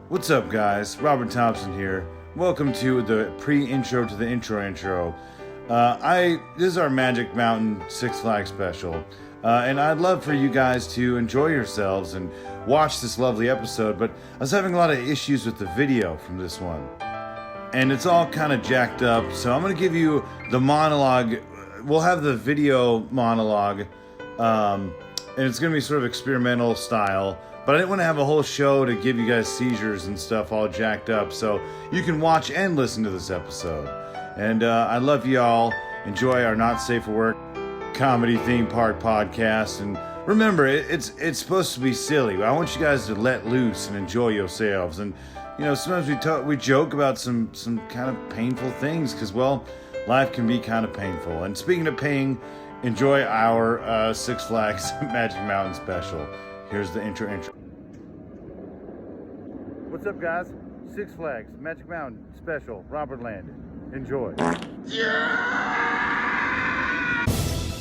What's up, guys? Robert Thompson here. Welcome to the pre-intro to the intro. This is our Magic Mountain Six Flags special, and I'd love for you guys to enjoy yourselves and watch this lovely episode, but I was having a lot of issues with the video from this one, and it's all kind of jacked up, so I'm going to give you the monologue. We'll have the video monologue, and it's going to be sort of experimental style. But I didn't want to have a whole show to give you guys seizures and stuff all jacked up, so you can watch and listen to this episode. And I love you all. Enjoy our Not Safe for Work comedy theme park podcast. And remember, it's supposed to be silly. I want you guys to let loose and enjoy yourselves. And you know, sometimes we joke about some kind of painful things because, well, life can be kind of painful. And speaking of pain, enjoy our Six Flags Magic Mountain special. Here's the intro. What's up, guys? Six Flags Magic Mountain special, Robert Land. Enjoy.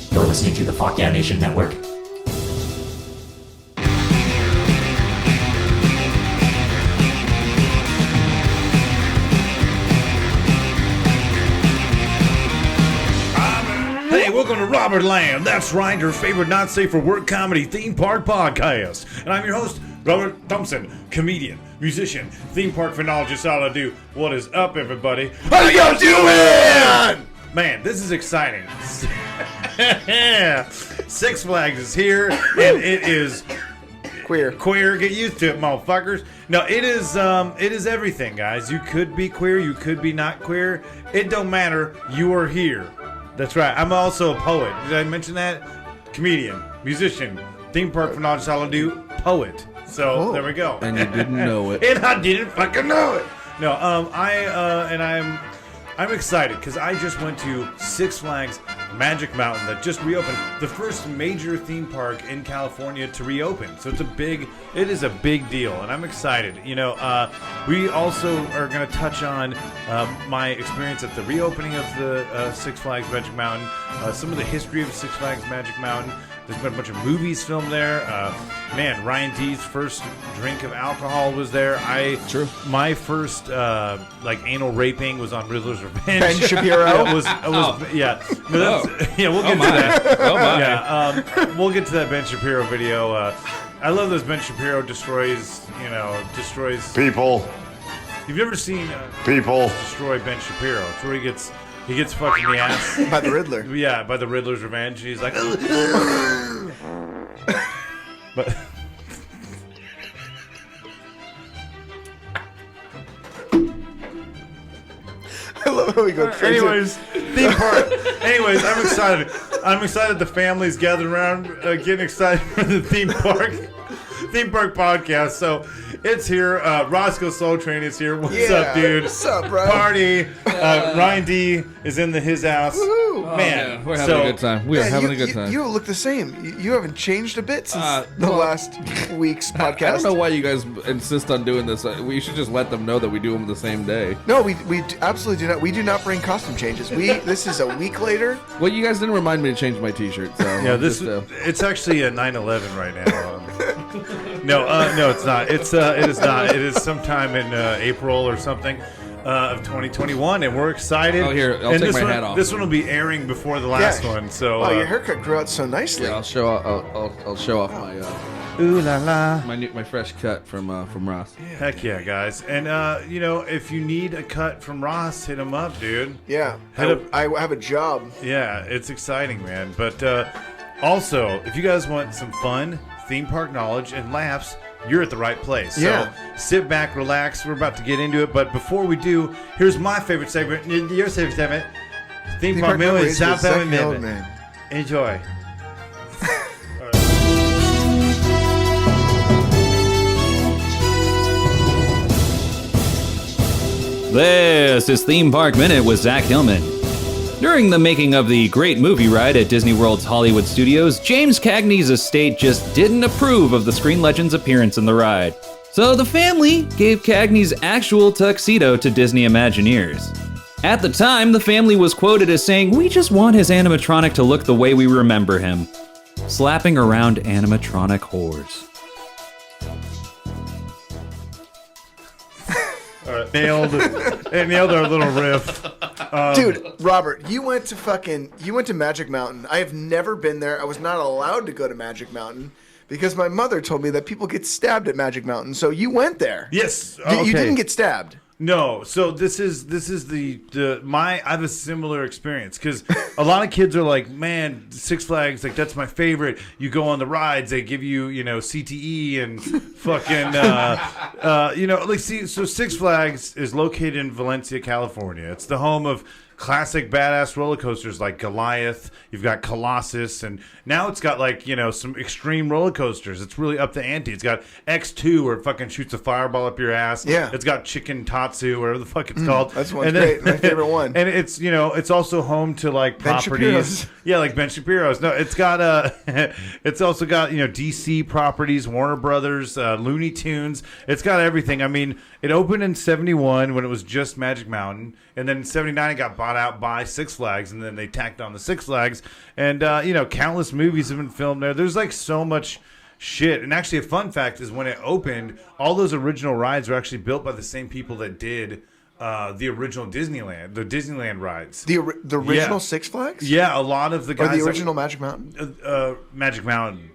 You're listening to the Fuck Yeah Nation Network. Hey, welcome to Robert Land. That's right, your favorite Not Safe for Work comedy theme park podcast. And I'm your host, Robert Thompson, comedian, musician, theme park phrenologist. All I do. What is up, everybody? How y'all doing? Man, this is exciting. Six Flags is here, and it is Queer. Get used to it, motherfuckers. No, it is everything, guys. You could be queer, you could be not queer. It don't matter. You are here. That's right. I'm also a poet. Did I mention that? Comedian, musician, theme park phrenologist. All I do. Poet. So there we go. And you didn't know it. And I didn't fucking know it. No, I'm excited because I just went to Six Flags Magic Mountain that just reopened, the first major theme park in California to reopen. So it is a big deal, and I'm excited. You know, we also are going to touch on my experience at the reopening of the Six Flags Magic Mountain, some of the history of Six Flags Magic Mountain. There's been a bunch of movies filmed there. Man, Ryan D's first drink of alcohol was there. True. My first anal raping was on Riddler's Revenge. Ben Shapiro. Yeah, but that's, yeah, we'll get to that. Oh my. Yeah, we'll get to that Ben Shapiro video. I love those Ben Shapiro destroys people. You've never seen People. destroy Ben Shapiro? It's where he gets fucked in the ass. By the Riddler. Yeah, by the Riddler's Revenge. He's like, but I love how we go crazy. anyways, theme park. Anyways, I'm excited. The family's gathered around, getting excited for the theme park podcast. So it's here. Rossco Soletrain is here. What's up, dude? What's up, bro? Party. Ryan D is in his house. Woo-hoo. Man, we're having a good time. We are having a good time. You look the same. You haven't changed a bit since the last week's podcast. I don't know why you guys insist on doing this. We should just let them know that we do them the same day. No, we absolutely do not. We do not bring costume changes. This is a week later. Well, you guys didn't remind me to change my T-shirt. So yeah, it's actually a 9/11 right now. No, it's not. It is not. It is sometime in April or something of 2021, and we're excited. Oh, here, I'll take my hat off. This one will be airing before the last one. So, your haircut grew out so nicely. Yeah, I'll show off my ooh la la, my fresh cut from Ross. Heck yeah, guys! And if you need a cut from Ross, hit him up, dude. Yeah, I have a job. Yeah, it's exciting, man. But also, if you guys want some fun theme park knowledge and laughs, you're at the right place. Yeah. So sit back, relax. We're about to get into it. But before we do, here's my favorite segment. Your favorite segment. Theme Park Memory with South Hillman. Enjoy. This is Theme Park Minute with Zack Hillman. During the making of the Great Movie Ride at Disney World's Hollywood Studios, James Cagney's estate just didn't approve of the screen legend's appearance in the ride. So the family gave Cagney's actual tuxedo to Disney Imagineers. At the time, the family was quoted as saying, "We just want his animatronic to look the way we remember him." Slapping around animatronic whores. nailed our little riff. Dude, Robert, you went to Magic Mountain. I have never been there. I was not allowed to go to Magic Mountain because my mother told me that people get stabbed at Magic Mountain. So you went there. Yes, You didn't get stabbed. No, so this is I have a similar experience because a lot of kids are like, man, Six Flags, like that's my favorite. You go on the rides, they give you, CTE and fucking, so Six Flags is located in Valencia, California. It's the home of classic badass roller coasters like Goliath. You've got Colossus, and now it's got some extreme roller coasters. It's really up the ante. It's got X2 where it fucking shoots a fireball up your ass. Yeah. It's got Chicken Tatsu, whatever the fuck it's called. That's one's great. My favorite one. And it's it's also home to like Ben properties. Shapiro's. Yeah, like Ben Shapiro's. No, it's got it's also got DC properties, Warner Brothers, Looney Tunes. It's got everything. I mean, it opened in '71 when it was just Magic Mountain, and then in '79 it got bought out by Six Flags, and then they tacked on the Six Flags, and countless movies have been filmed there. There's like so much shit. And actually, a fun fact is when it opened, all those original rides were actually built by the same people that did the original the Disneyland rides. The original Six Flags? Yeah, a lot of the guys. Or the original Magic Mountain? Magic Mountain.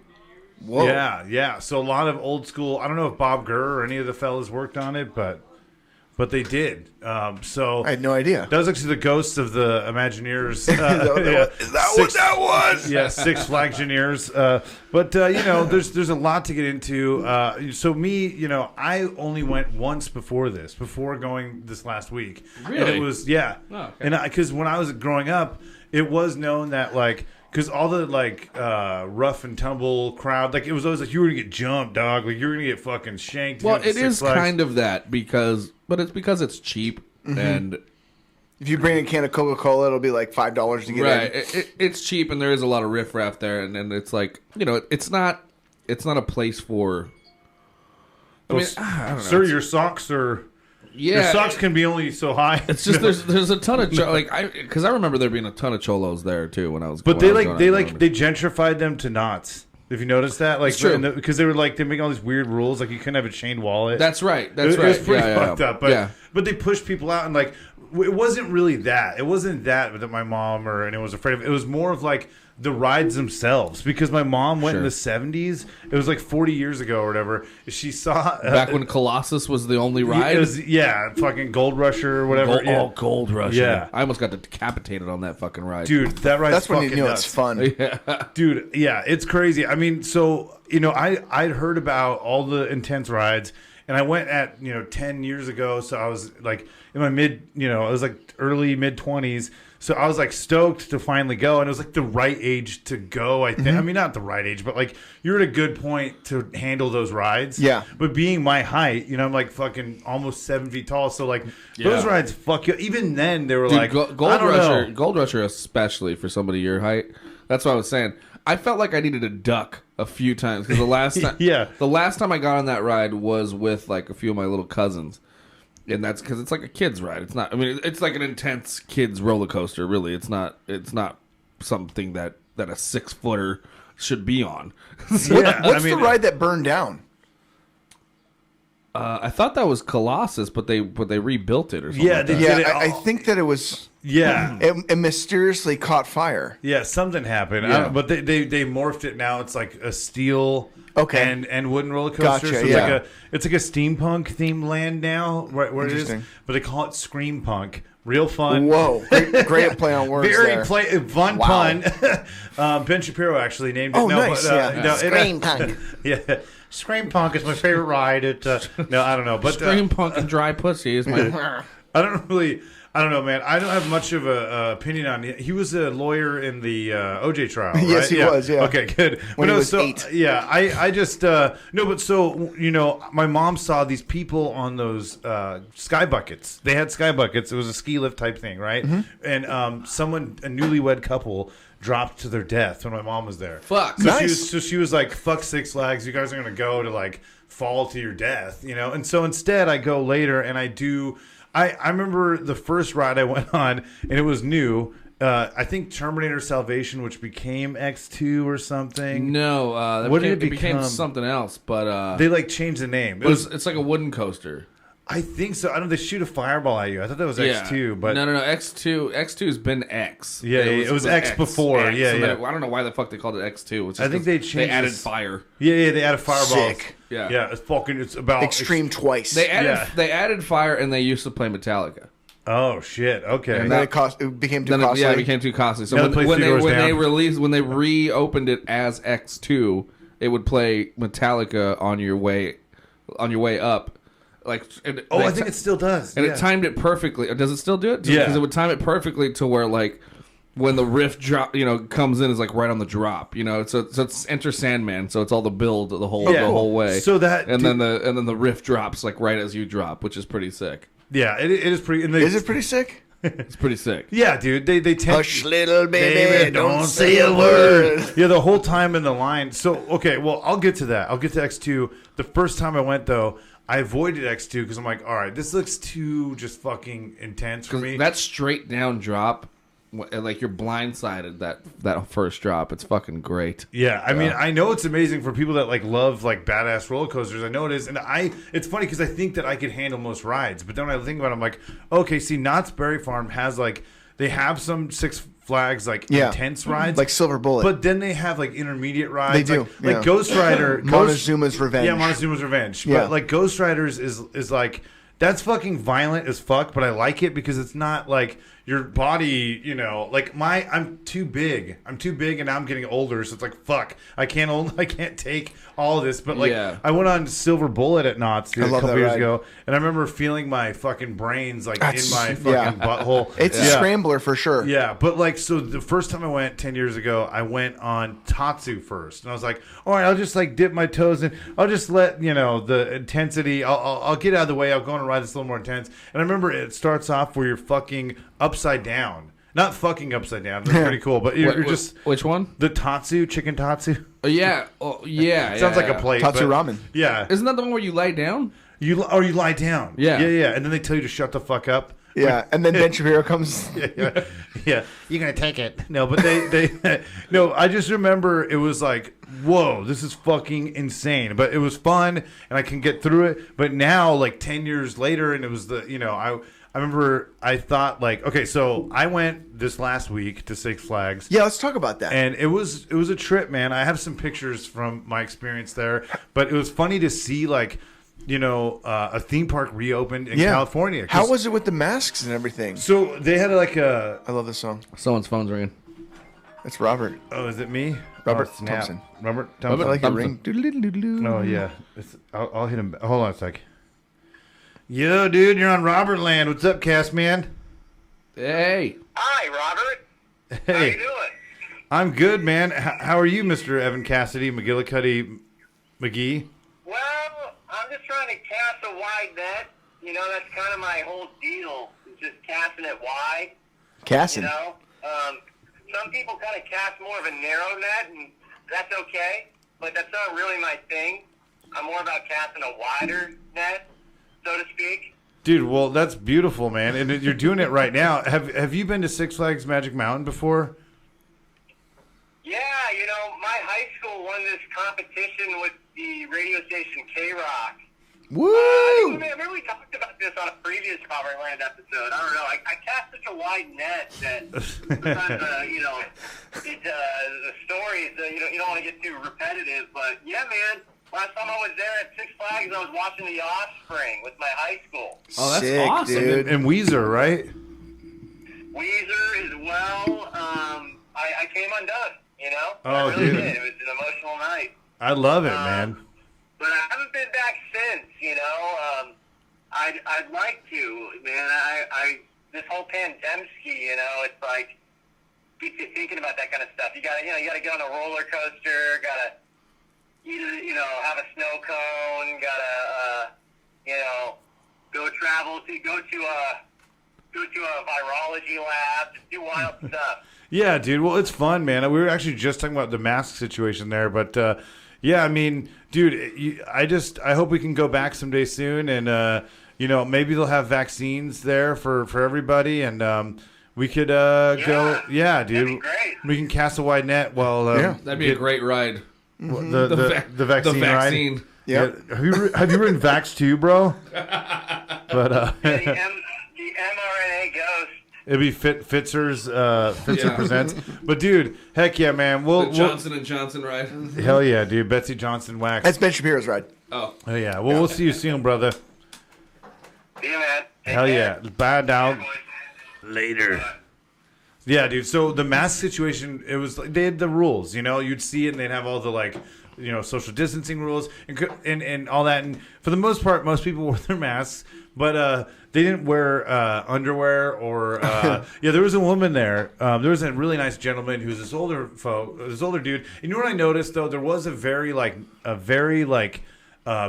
Whoa. Yeah. So a lot of old school. I don't know if Bob Gurr or any of the fellas worked on it, but they did. So I had no idea. That was actually the ghosts of the Imagineers. Is that what that was? Yeah, Six Flaggineers. But there's a lot to get into. So me, I only went once before going this last week. Really? And it was Oh, okay. And because when I was growing up, it was known that because all the rough and tumble crowd, it was always like you were gonna get jumped, dog. Like you were gonna get fucking shanked. Well, it is kind of that but it's because it's cheap and If you bring a can of Coca-Cola, it'll be like $5 to get in. It's cheap and there is a lot of riffraff there, and it's like it's not a place for. I mean, I don't know. Sir, your socks are. Yeah, your socks can be only so high. It's just there's a ton of because I remember there being a ton of cholos there too when I was. But they gentrified them to knots. If you noticed that, because they were they make all these weird rules, like you couldn't have a chained wallet. That's right. It was pretty fucked up. But they pushed people out, and it wasn't really that. It wasn't that my mom or anyone was afraid of. It was more of the rides themselves, because my mom went in the 70s. It was 40 years ago or whatever. She saw back when Colossus was the only ride. Fucking Gold Rusher or whatever. Gold Rusher. Yeah, I almost got decapitated on that fucking ride, dude. That ride. That's when you know nuts. it's fun, dude. Yeah, it's crazy. I mean, so I'd heard about all the intense rides, and I went at 10 years ago. So I was in my I was early mid 20s. So I was stoked to finally go, and it was the right age to go. I think. I mean, not the right age, but you're at a good point to handle those rides. Yeah. But being my height, I'm fucking almost 7 feet tall. So those rides, fuck you. Even then, they were Gold Rusher, especially for somebody your height. That's what I was saying. I felt like I needed a duck a few times because the last time, the last time I got on that ride was with a few of my little cousins. And that's because it's a kid's ride. It's not. I mean, it's an intense kids roller coaster. Really, it's not. It's not something that a 6-footer should be on. What's the ride that burned down? I thought that was Colossus, but they rebuilt it or something. Yeah, I think that it was. Yeah, it mysteriously caught fire. Yeah, something happened. Yeah. But they morphed it now. It's a steel. Okay. And wooden roller coaster. Gotcha, So it's like a steampunk themed land now, right where it is. Interesting. But they call it Scream Punk. Real fun. Whoa, great play on words. Very there. Fun pun. Ben Shapiro actually named it. Oh, nice. Scream Punk. Yeah, Scream Punk is my favorite ride. No, I don't know, but Scream Punk and Dry Pussy is my. I don't know, man. I don't have much of an opinion on it. He was a lawyer in the OJ trial, right? Yes, he was, yeah. Okay, good. When he was 8. Yeah, I just... no, but so, my mom saw these people on those sky buckets. They had sky buckets. It was a ski lift type thing, right? Mm-hmm. And a newlywed couple dropped to their death when my mom was there. Fuck. So nice. she was like, fuck Six Flags. You guys are going to go to, fall to your death, And so instead, I go later and I do... I remember the first ride I went on, and it was new. I think Terminator Salvation, which became X2 or something. No, what did it became become? something else, but they changed the name. It's like a wooden coaster. I think so. I don't. They shoot a fireball at you. I thought that was X2, but no. X2's been X. Yeah, it was X before. X. Yeah, So yeah. I don't know why the fuck they called it X2. It's just I think they changed. They added this- fire. Yeah, they added fireballs. Sick. Yeah. It's fucking. It's about Extreme twice. They added fire, and they used to play Metallica. Oh shit. Okay. and then it became too Then costly. it became too costly. So Yeah, the when place they reopened it as X2, it would play Metallica on your way up. I think it still does. And it timed it perfectly. Or does it still do it? Yeah. Because it would time it perfectly to where like when the riff drop, comes in is like right on the drop. So it's Enter Sandman. So it's all the build the whole way. So that then the riff drops like right as you drop, which is pretty sick. Yeah, it is pretty. And Is it pretty sick? It's pretty sick. Yeah, dude. They tend. Hush, little baby, don't say a word. Yeah, the whole time in the line. So okay, well, I'll get to that. I'll get to X2. The first time I went though, I avoided X2 because I'm like, all right, this looks too just fucking intense for me. That straight down drop, like you're blindsided that first drop. It's fucking great. Yeah, I mean, I know it's amazing for people that like love like badass roller coasters. I know it is, and it's funny because I think that I could handle most rides, but then when I think about it, I'm like, okay, see, Knott's Berry Farm has like they have some Six Flags like intense rides, like Silver Bullet, but then they have like intermediate rides. They do, like Ghost Rider, Montezuma's Revenge. Yeah, Montezuma's Revenge. Yeah. But like Ghost Riders is like that's fucking violent as fuck, but I like it because it's not like your body, like I'm too big. I'm too big and now I'm getting older, so it's like fuck. I can't take all of this. But like I went on Silver Bullet at Knott's a couple years ago, and I remember feeling my fucking brains like in my fucking butthole. It's a scrambler for sure. Yeah, but like so the first time I went 10 years ago, I went on Tatsu first, and I was like, all right, I'll just like dip my toes in. I'll just let the intensity. I'll get out of the way. I'll go on a ride that's a little more intense. And I remember it starts off where you're fucking upside down. Not fucking upside down. That's pretty cool. But you're just... Which one? The Tatsu, chicken Tatsu. Yeah. Oh, yeah. Sounds like a plate. Tatsu ramen. Yeah. Isn't that the one where you lay down? You lie down. Yeah. Yeah. And then they tell you to shut the fuck up. Yeah. And then Ben Shapiro comes... Yeah. You're going to take it. No, but they no, I just remember it was like, whoa, this is fucking insane. But it was fun, and I can get through it. But now, like 10 years later, and it was I remember I thought like, okay, so I went this last week to Six Flags. Yeah, let's talk about that. And it was a trip, man. I have some pictures from my experience there, but it was funny to see like, a theme park reopened in California. How was it with the masks and everything? So they had like a... I love this song. Someone's phone's ringing. It's Robert. Oh, is it me? Robert snap. Thompson. Robert Thompson. I like your Thompson. ring. Oh, yeah. I'll hit him. Hold on a sec. Yo, dude, you're on Robert Land. What's up, Cass, man? Hey. Hi, Robert. Hey. How you doing? I'm good, man. How are you, Mr. Evan Cassidy, McGillicuddy McGee? Well, I'm just trying to cast a wide net. That's kind of my whole deal. Is just casting it wide. Cassin. Some people kind of cast more of a narrow net, and that's okay. But that's not really my thing. I'm more about casting a wider net, so to speak. Dude, well, that's beautiful, man. And you're doing it right now. Have you been to Six Flags Magic Mountain before? Yeah, my high school won this competition with the radio station K-Rock. Woo! I remember we talked about this on a previous Coverland episode. I don't know. I cast such a wide net that sometimes, the stories, you don't want to get too repetitive. But, yeah, man, last time I was there at Six Flags, I was watching The Offspring with my high school. Oh, that's Sick, awesome. dude. And Weezer, right? Weezer as well. I came undone, Oh, I really dude. did. It was an emotional night. I love it, man. But I haven't been back since, I'd like to, man. This whole pandemic, it's like, gets you thinking about that kind of stuff. You gotta get on a roller coaster, gotta, have a snow cone, gotta, go to a virology lab, just do wild stuff. Yeah, dude. Well, it's fun, man. We were actually just talking about the mask situation there, but yeah, I mean, dude, I hope we can go back someday soon, and maybe they'll have vaccines there for everybody, and we could go. Yeah, dude. That'd be great. We can cast a wide net while That'd be a great ride. the vaccine ride. Yep. Yeah. Have you ridden Vax 2, bro? But the mRNA ghost. it'd be Fitzer's Fitzer presents. But dude, heck yeah, man. The Johnson and Johnson ride. Hell yeah, dude. Betsy Johnson wax. That's Ben Shapiro's ride. Oh yeah. Well, we'll see you soon, brother. See you, man. Take Hell care. yeah. Bye, dog. Boys. Later. Yeah, dude. So the mask situation, it was like they had the rules. You'd see it, and they'd have all the social distancing rules and all that. And for the most part, most people wore their masks, but they didn't wear underwear or. There was a woman there. There was a really nice gentleman who's this older dude. You know what I noticed though? There was a very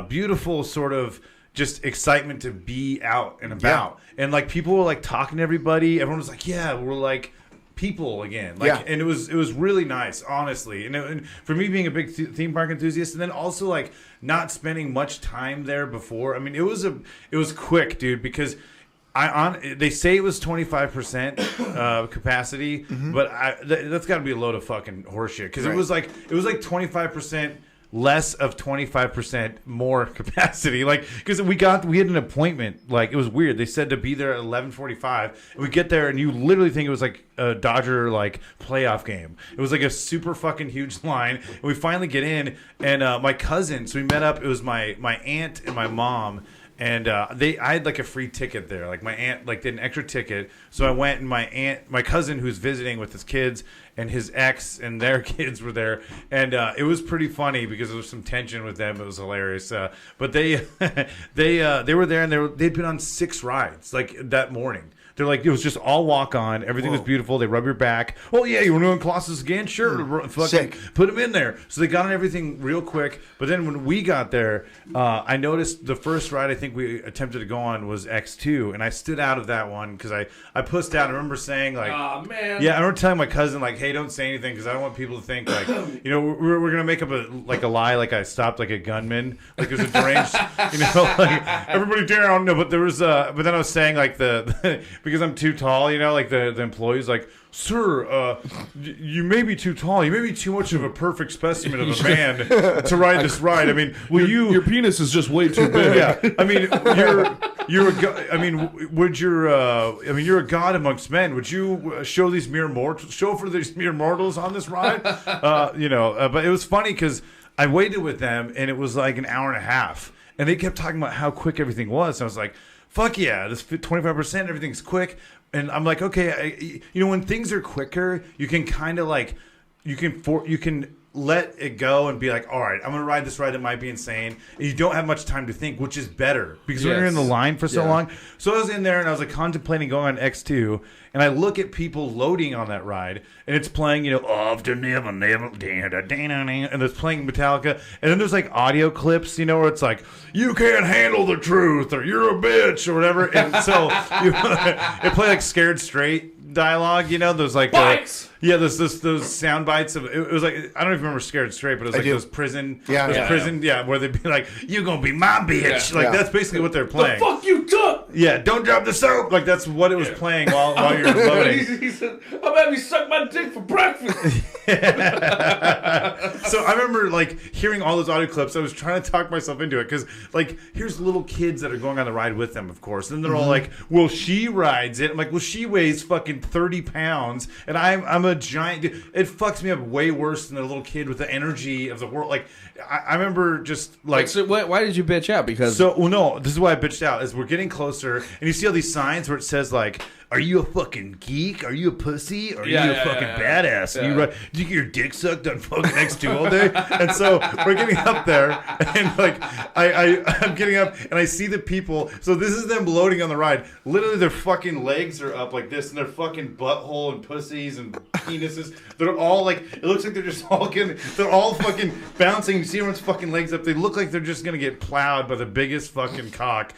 beautiful sort of just excitement to be out and about, and like people were like talking to everybody. Everyone was like, "Yeah, we're like." People again, and it was really nice, honestly. And for me, being a big theme park enthusiast, and then also like not spending much time there before. I mean, it was quick, dude, because they say it was 25% capacity, but that's got to be a load of fucking horseshit because it was like 25%. Less of 25% more capacity, because we had an appointment. It was weird. They said to be there at 11:45, and we get there, and you literally think it was like a Dodger playoff game. It was like a super fucking huge line, and we finally get in, and my cousin. So we met up. It was my aunt and my mom. And I had a free ticket there. My aunt did an extra ticket, so I went, and my cousin who's visiting with his kids and his ex and their kids were there, and it was pretty funny because there was some tension with them. It was hilarious. But they were there, and they'd been on 6 rides that morning. They're it was just all walk on. Everything was beautiful. They rub your back. Oh yeah, you were doing Colossus again? Sure. Fucking put them in there. So they got on everything real quick. But then when we got there, I noticed the first ride I think we attempted to go on was X2, and I stood out of that one because I pussed out. I remember saying oh man. Yeah, I remember telling my cousin hey, don't say anything because I don't want people to think we're gonna make up a lie I stopped a gunman there's a deranged everybody down. No, but there was but then I was saying because I'm too tall, the employee's sir, you may be too tall. You may be too much of a perfect specimen of a man to ride this ride. I mean, your penis is just way too big. Yeah, I mean, you're a god. I mean, you're a god amongst men. Would you show for these mere mortals on this ride? But it was funny because I waited with them, and it was an hour and a half, and they kept talking about how quick everything was. And I was like, fuck yeah, this 25%, everything's quick. And I'm like, okay, when things are quicker, you can kind of you can let it go and be all right, I'm going to ride this ride that might be insane. And you don't have much time to think, which is better because when you're in the line for so long. So I was in there and I was contemplating going on X2, and I look at people loading on that ride, and it's playing, often never, and it's playing Metallica, and then there's audio clips, where it's you can't handle the truth, or you're a bitch, or whatever, and so it play Scared Straight dialogue, those bites. Those sound bites of it was I don't even remember Scared Straight, but it was those prison, where they'd be you gonna be my bitch, that's basically what they're playing. The fuck you took? Yeah, don't drop the soap. That's what it was playing while you're loading. He said, "I'm having you suck my dick for breakfast." So I remember hearing all those audio clips. I was trying to talk myself into it because here's little kids that are going on the ride with them, of course, and they're all well, she rides it. I'm well, she weighs fucking 30 pounds, and I'm a giant dude. It fucks me up way worse than a little kid with the energy of the world. I remember just so why did you bitch out? Because no, this is why I bitched out. Is we're getting closer, and you see all these signs where it says are you a fucking geek? Are you a pussy? Are you a fucking badass? Yeah. Do you get your dick sucked on fucking X2 all day? And so we're getting up there, and I'm getting up, and I see the people. So this is them loading on the ride. Literally, their fucking legs are up like this, and their fucking butthole and pussies and penises. They're all it looks like they're just all they're all fucking bouncing. You see everyone's fucking legs up. They look like they're just gonna get plowed by the biggest fucking cock.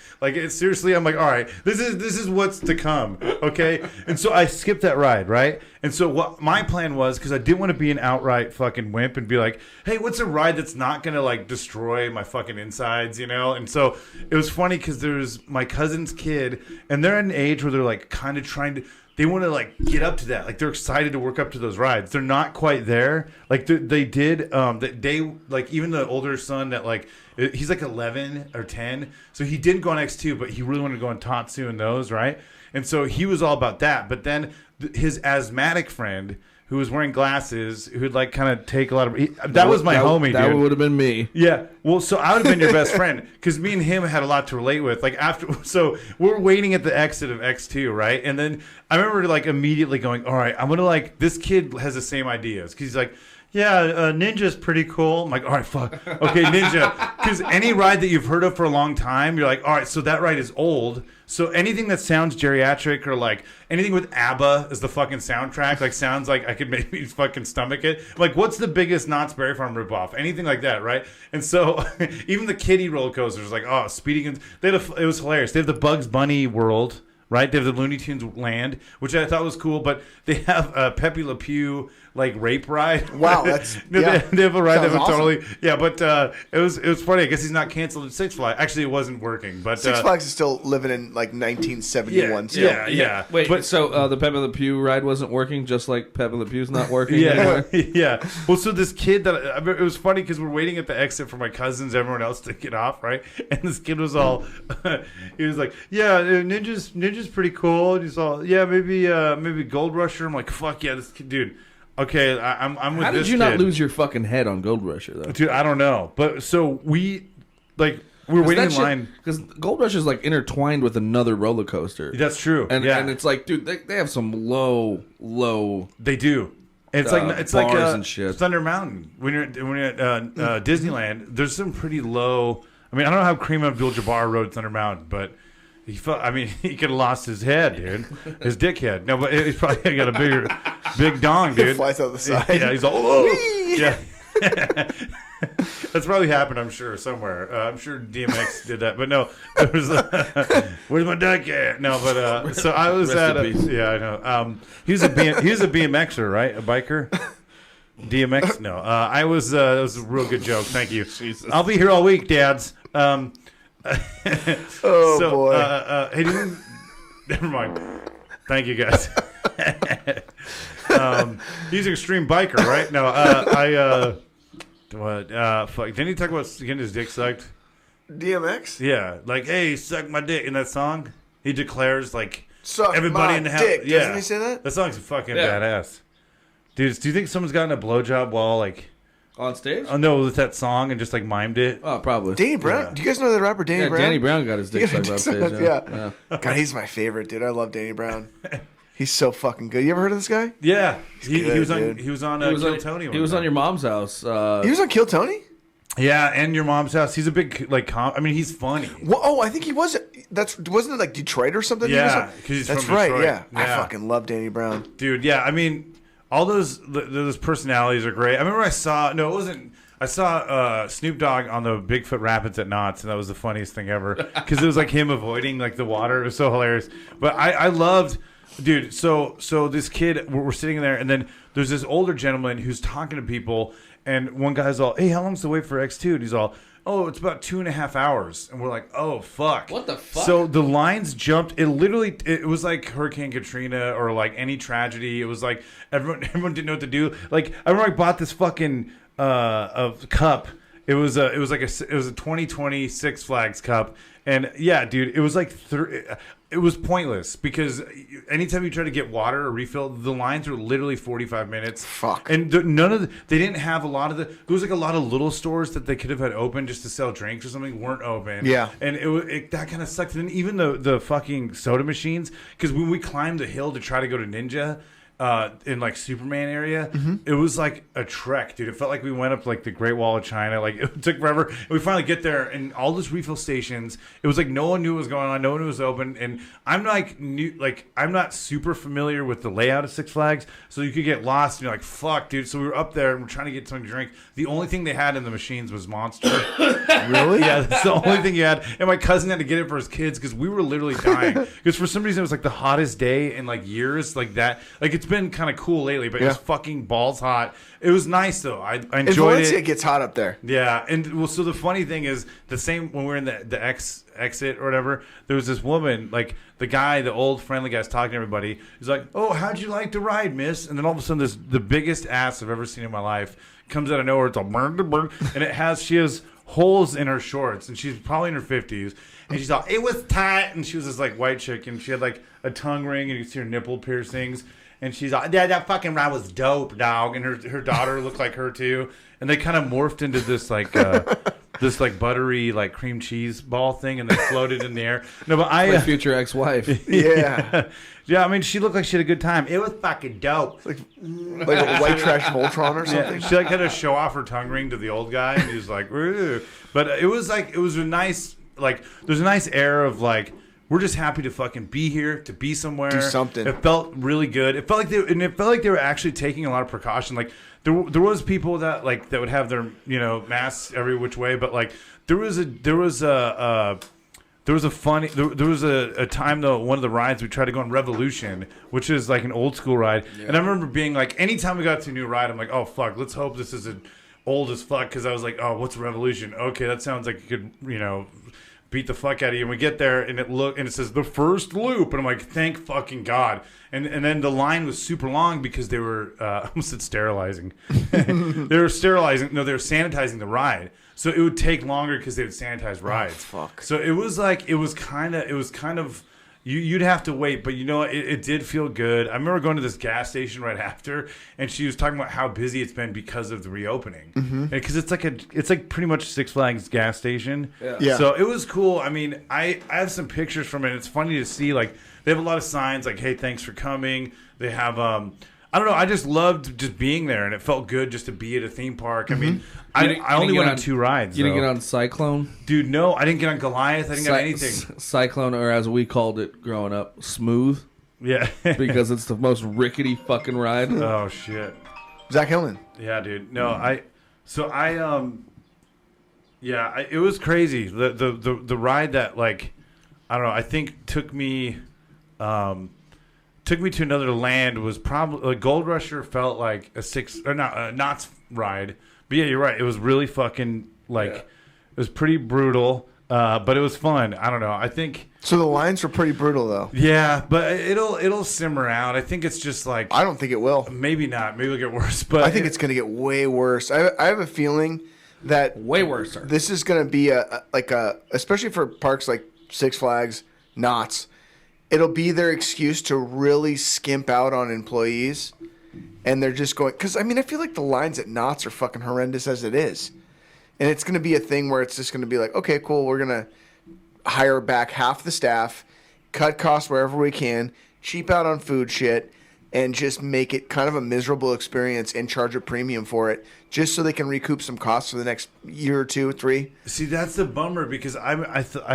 Seriously, I'm all right, this is what's to come. Okay, and so I skipped that ride, right? And so what my plan was, because I didn't want to be an outright fucking wimp and be hey, what's a ride that's not gonna destroy my fucking insides, And so it was funny because there's my cousin's kid, and they're at an age where they're kind of trying to. they want to like get up to that. Like they're excited to work up to those rides. They're not quite there. Like they did. They like even the older son that like he's like 11 or 10, so he didn't go on X2, but he really wanted to go on Tatsu and those, right? And so he was all about that. But then his asthmatic friend, who was wearing glasses, who'd like kind of take a lot of... That was my homie, dude. That would have been me. Yeah. Well, so I would have been your best friend because me and him had a lot to relate with. Like so we're waiting at the exit of X2, right? And then I remember like immediately going, all right, I'm going to like, this kid has the same ideas because he's like, yeah, Ninja's pretty cool. I'm like, all right, fuck. Okay, Ninja. Because any ride that you've heard of for a long time, you're like, all right, so that ride is old. So anything that sounds geriatric or like anything with ABBA as the fucking soundtrack, like sounds like I could maybe fucking stomach it. Like, what's the biggest Knott's Berry Farm ripoff? Anything like that, right? And so even the kiddie roller coasters, like, oh, speeding. It was hilarious. They have the Bugs Bunny World. Right, they have the Looney Tunes Land, which I thought was cool, but they have a Pepe Le Pew like rape ride. Wow, that's they have a ride that was awesome. totally but it was funny. I guess he's not canceled at Six Flags. Actually, it wasn't working, but Six Flags is still living in like 1971. Still. Yeah. Wait, but so the Pepe Le Pew ride wasn't working, just like Pepe Le Pew's not working. Yeah. Well, so this kid it was funny because we're waiting at the exit for my cousins, everyone else to get off, right? And this kid was all, he was like, yeah, Ninja's pretty cool. And he's all, yeah, maybe Gold Rusher. I'm like, fuck yeah, this kid, dude. Okay, I'm with this kid. How did you not lose your fucking head on Gold Rusher though? Dude, I don't know. But so we're waiting in line because Gold Rush is like intertwined with another roller coaster. That's true. And it's like, dude, they have some low. They do. And it's like and shit. Thunder Mountain. When you're at Disneyland, there's some pretty low. I mean, I don't know how Kareem Abdul-Jabbar rode Thunder Mountain, but he could have lost his head, dude. His dick head. No, but he's probably got a big dong, dude. It flies out the side. Yeah, he's all, oh, yeah. That's probably happened, I'm sure, somewhere. I'm sure DMX did that, but no. It was, where's my duck at? No, but so I was at I know. He was a BMXer, right? A biker. DMX? No. I was. That was a real good joke. Thank you. Jesus. I'll be here all week, dads. Boy. Hey, never mind. Thank you, guys. He's an extreme biker, right? No, fuck. Didn't he talk about getting his dick sucked? DMX? Yeah, like, hey, suck my dick in that song. He declares like Suck everybody my in the house. dick. Yeah, Doesn't he say that? That song's fucking badass. Dude, do you think someone's gotten a blowjob while like on stage? Oh no, with that song and just like mimed it? Oh, probably. Danny Brown? Yeah. Do you guys know the rapper Danny Brown? Danny Brown got his dick sucked on stage. Yeah. God, he's my favorite, dude. I love Danny Brown. He's so fucking good. You ever heard of this guy? Yeah, he was dude. on Kill Tony. He was on Your Mom's House. He was on Kill Tony? Yeah, and Your Mom's House. He's a big like I mean, he's funny. Well, I think he was. Wasn't it like Detroit or something? Yeah, because he's that's from right. Detroit. Yeah, I fucking love Danny Brown, dude. Yeah, I mean, all those personalities are great. I remember I saw Snoop Dogg on the Bigfoot Rapids at Knott's, and that was the funniest thing ever because it was like him avoiding like the water. It was so hilarious. But I loved, dude. So this kid, we're sitting there, and then there's this older gentleman who's talking to people, and one guy's all, "Hey, how long's the wait for X2?" And he's all, "Oh, it's about 2.5 hours." And we're like, "Oh, fuck. What the fuck?" So the lines jumped. It was like Hurricane Katrina or like any tragedy. It was like everyone didn't know what to do. Like, I remember I bought this fucking cup. It was a 2020 Six Flags cup. And yeah, dude, it was like it was pointless because anytime you try to get water or refill, the lines were literally 45 minutes. Fuck. And they didn't have a lot of there was like a lot of little stores that they could have had open just to sell drinks or something weren't open. Yeah. And it that kind of sucked. And then even the fucking soda machines, because when we climbed the hill to try to go to Ninja, in like Superman area, it was like a trek, dude. It felt like we went up like the Great Wall of China. Like it took forever. And we finally get there, and all those refill stations. It was like no one knew what was going on. No one knew it was open. And I'm like I'm not super familiar with the layout of Six Flags, so you could get lost. And you're like, fuck, dude. So we were up there and we're trying to get something to drink. The only thing they had in the machines was Monster. Really? Yeah, that's the only thing you had. And my cousin had to get it for his kids because we were literally dying. Because for some reason it was like the hottest day in like years, like that. Like it's been kind of cool lately, but it was fucking balls hot. It was nice though. I enjoyed it. Valencia gets hot up there. Yeah, and well, so the funny thing is the same when we're in the exit or whatever. There was this woman, like the guy, the old friendly guy's talking to everybody. He's like, "Oh, how'd you like the ride, miss?" And then all of a sudden, the biggest ass I've ever seen in my life comes out of nowhere. It's all burn, and she has holes in her shorts, and she's probably in her 50s. And she's like, "It was tight," and she was this like white chick, and she had like a tongue ring, and you could see her nipple piercings. And she's like, "Yeah, that fucking ride was dope, dog." And her daughter looked like her too. And they kind of morphed into this like this like buttery like cream cheese ball thing, and they floated in the air. No, but my future ex-wife. Yeah. Yeah, I mean, she looked like she had a good time. It was fucking dope. Like a white trash Voltron or something. Yeah, she like had to show off her tongue ring to the old guy, and he was like, "Ooh." But it was a nice, like, there's a nice air of like, we're just happy to fucking be here, to be somewhere. Do something. It felt really good. It felt like they were actually taking a lot of precaution. Like there was people that would have their masks every which way, but like there was a time though, one of the rides we tried to go on Revolution, which is like an old school ride, and I remember being like, anytime we got to a new ride, I'm like, oh fuck, let's hope this isn't old as fuck, because I was like, oh, what's Revolution? Okay, that sounds like it could beat the fuck out of you. And we get there, and it says the first loop, and I'm like, thank fucking God. And then the line was super long because they were I almost said sterilizing. They were sanitizing the ride. So it would take longer because they would sanitize rides. Oh, fuck. So it was kind of you'd have to wait, but it did feel good. I remember going to this gas station right after, and she was talking about how busy it's been because of the reopening. Because it's like pretty much Six Flags gas station. Yeah. So it was cool. I mean, I have some pictures from it. It's funny to see, like, they have a lot of signs like, hey, thanks for coming. They have I don't know. I just loved just being there, and it felt good just to be at a theme park. I mean, I only went on 2 rides. You didn't get on Cyclone? Dude, no. I didn't get on Goliath. I didn't get on anything. Cyclone, or as we called it growing up, Smooth. Yeah. Because it's the most rickety fucking ride. Oh, shit. Zack Hillman. Yeah, dude. No, it was crazy. The ride that, like, I don't know, I think took me to another land was probably like Gold Rusher felt like a Knott's ride. But yeah, you're right. It was really fucking it was pretty brutal, but it was fun. I don't know. I think so. The lines were pretty brutal though. Yeah, but it'll simmer out. I think it's just like, I don't think it will. Maybe not. Maybe it'll get worse. But I think it's going to get way worse. I have a feeling that way worse. This is going to be especially for parks like Six Flags, Knott's. It'll be their excuse to really skimp out on employees, and they're just going, because I mean, I feel like the lines at Knott's are fucking horrendous as it is, and it's going to be a thing where it's just going to be like, okay, cool, we're going to hire back half the staff, cut costs wherever we can, cheap out on food shit, and just make it kind of a miserable experience and charge a premium for it, just so they can recoup some costs for the next year or 2 or 3. See, that's the bummer, because I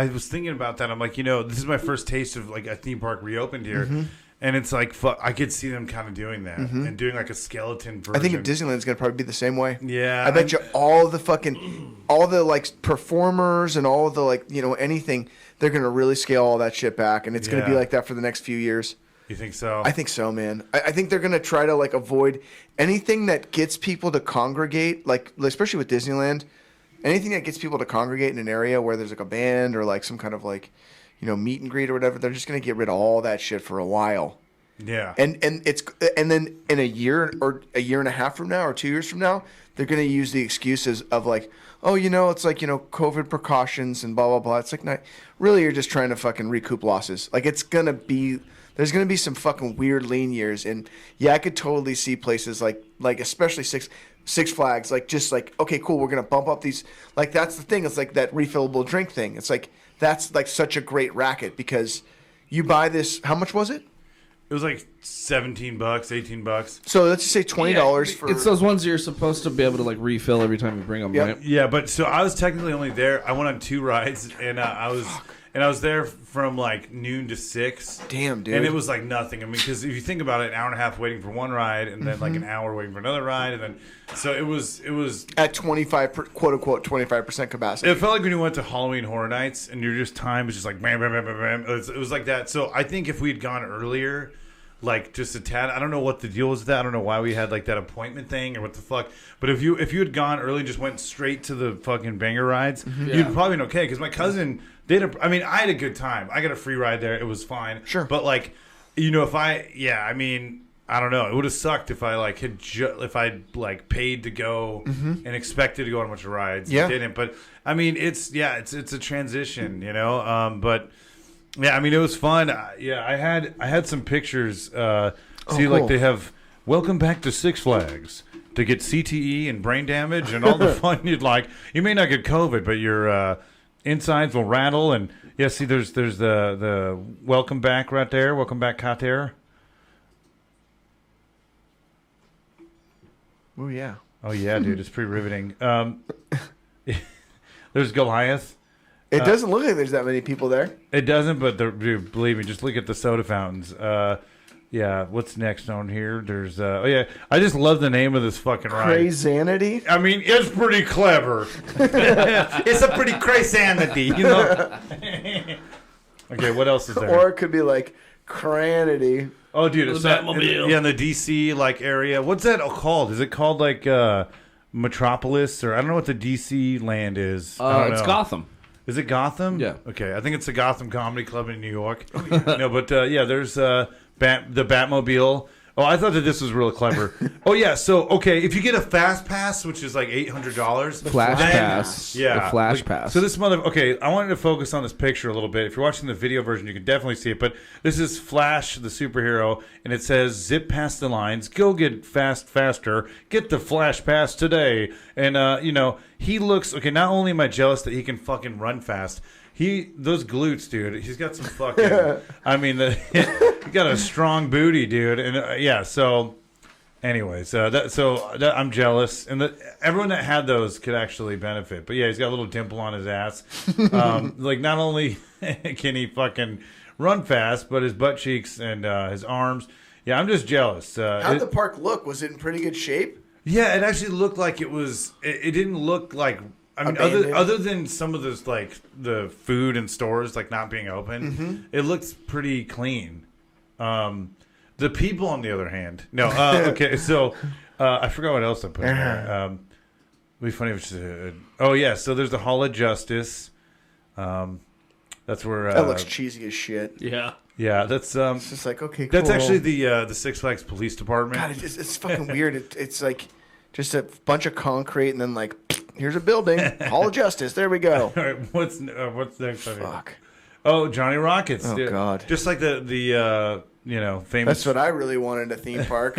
was thinking about that. I'm like, this is my first taste of like a theme park reopened here, and it's like, fuck, I could see them kind of doing that and doing like a skeleton version. I think at Disneyland's gonna probably be the same way. Yeah, I bet you all the like performers and all the like anything, they're gonna really scale all that shit back, and it's gonna be like that for the next few years. You think so? I think so, man. I think they're going to try to like avoid anything that gets people to congregate, like especially with Disneyland, anything that gets people to congregate in an area where there's like a band or like some kind of like, meet and greet or whatever. They're just going to get rid of all that shit for a while. Yeah. And then in a year or a year and a half from now or 2 years from now, they're going to use the excuses of like, oh, it's like, COVID precautions and blah, blah, blah. It's like, not really, you're just trying to fucking recoup losses. Like it's going to be... There's going to be some fucking weird lean years. And, yeah, I could totally see places like especially Six Flags, like just like, okay, cool, we're going to bump up these. Like, that's the thing. It's like that refillable drink thing. It's like that's like such a great racket because you buy this. How much was it? It was like $17, $18. So let's just say $20 for... It's those ones you're supposed to be able to like refill every time you bring them, right? Yeah, but so I was technically only there. I went on 2 rides, and I was there from like noon to 6. Damn, dude. And it was like nothing. I mean, because if you think about it, an hour and a half waiting for one ride, and then like an hour waiting for another ride, and then so it was at 25 quote unquote 25% capacity. It felt like when you went to Halloween Horror Nights, and your time was just like bam, bam, bam, bam, bam. It was like that. So I think if we had gone earlier, like just a tad. I don't know what the deal was with that. I don't know why we had like that appointment thing or what the fuck. But if you had gone early and just went straight to the fucking banger rides, you'd probably been okay. Because my cousin did. I had a good time. I got a free ride there. It was fine. Sure. But like, if I don't know. It would have sucked if I like if I'd like paid to go and expected to go on a bunch of rides. Yeah. And didn't. But it's a transition, But yeah, it was fun. I had some pictures. Like they have welcome back to Six Flags to get CTE and brain damage and all the fun you'd like. You may not get COVID, but your insides will rattle. And yeah, see, there's the welcome back right there. Welcome back, Kater. Oh yeah. Oh yeah, dude, it's pretty riveting. There's Goliath. It doesn't look like there's that many people there. It doesn't, but dude, believe me, just look at the soda fountains. Yeah, what's next on here? There's I just love the name of this fucking ride. Crazanity? It's pretty clever. It's a pretty crazanity, Okay, what else is there? Or it could be like Cranity. Oh, dude, it's that Batmobile. in the DC like area. What's that called? Is it called like Metropolis, or I don't know what the DC land is. It's Gotham. Is it Gotham? Yeah. Okay, I think it's the Gotham Comedy Club in New York. No, but there's the Batmobile. Oh, I thought that this was real clever. Oh yeah, so if you get a fast pass, which is like $800, Flash pass. Yeah, the flash pass. So this I wanted to focus on this picture a little bit. If you're watching the video version, you can definitely see it. But this is Flash, the superhero, and it says, "Zip past the lines, go get faster, get the Flash pass today." And he looks okay. Not only am I jealous that he can fucking run fast. Those glutes, dude. He's got some fucking. He got a strong booty, dude. And So, anyways, I'm jealous, and everyone that had those could actually benefit. But yeah, he's got a little dimple on his ass. Like not only can he fucking run fast, but his butt cheeks and his arms. Yeah, I'm just jealous. How'd the park look? Was it in pretty good shape? Yeah, it actually looked like it was. It didn't look like. Other than some of those like the food and stores like not being open, it looks pretty clean. The people, on the other hand, no. Okay, so I forgot what else I put in there. It'd be funny if so there's the Hall of Justice. That's where that looks cheesy as shit. Yeah. Yeah, that's it's just like okay, cool. That's actually the Six Flags Police Department. God, it's fucking weird. It's like just a bunch of concrete and then like. Here's a building, Hall of Justice. There we go. All right, what's next? Fuck. Oh, Johnny Rockets. Oh God. Just like the famous. That's what I really wanted a theme park.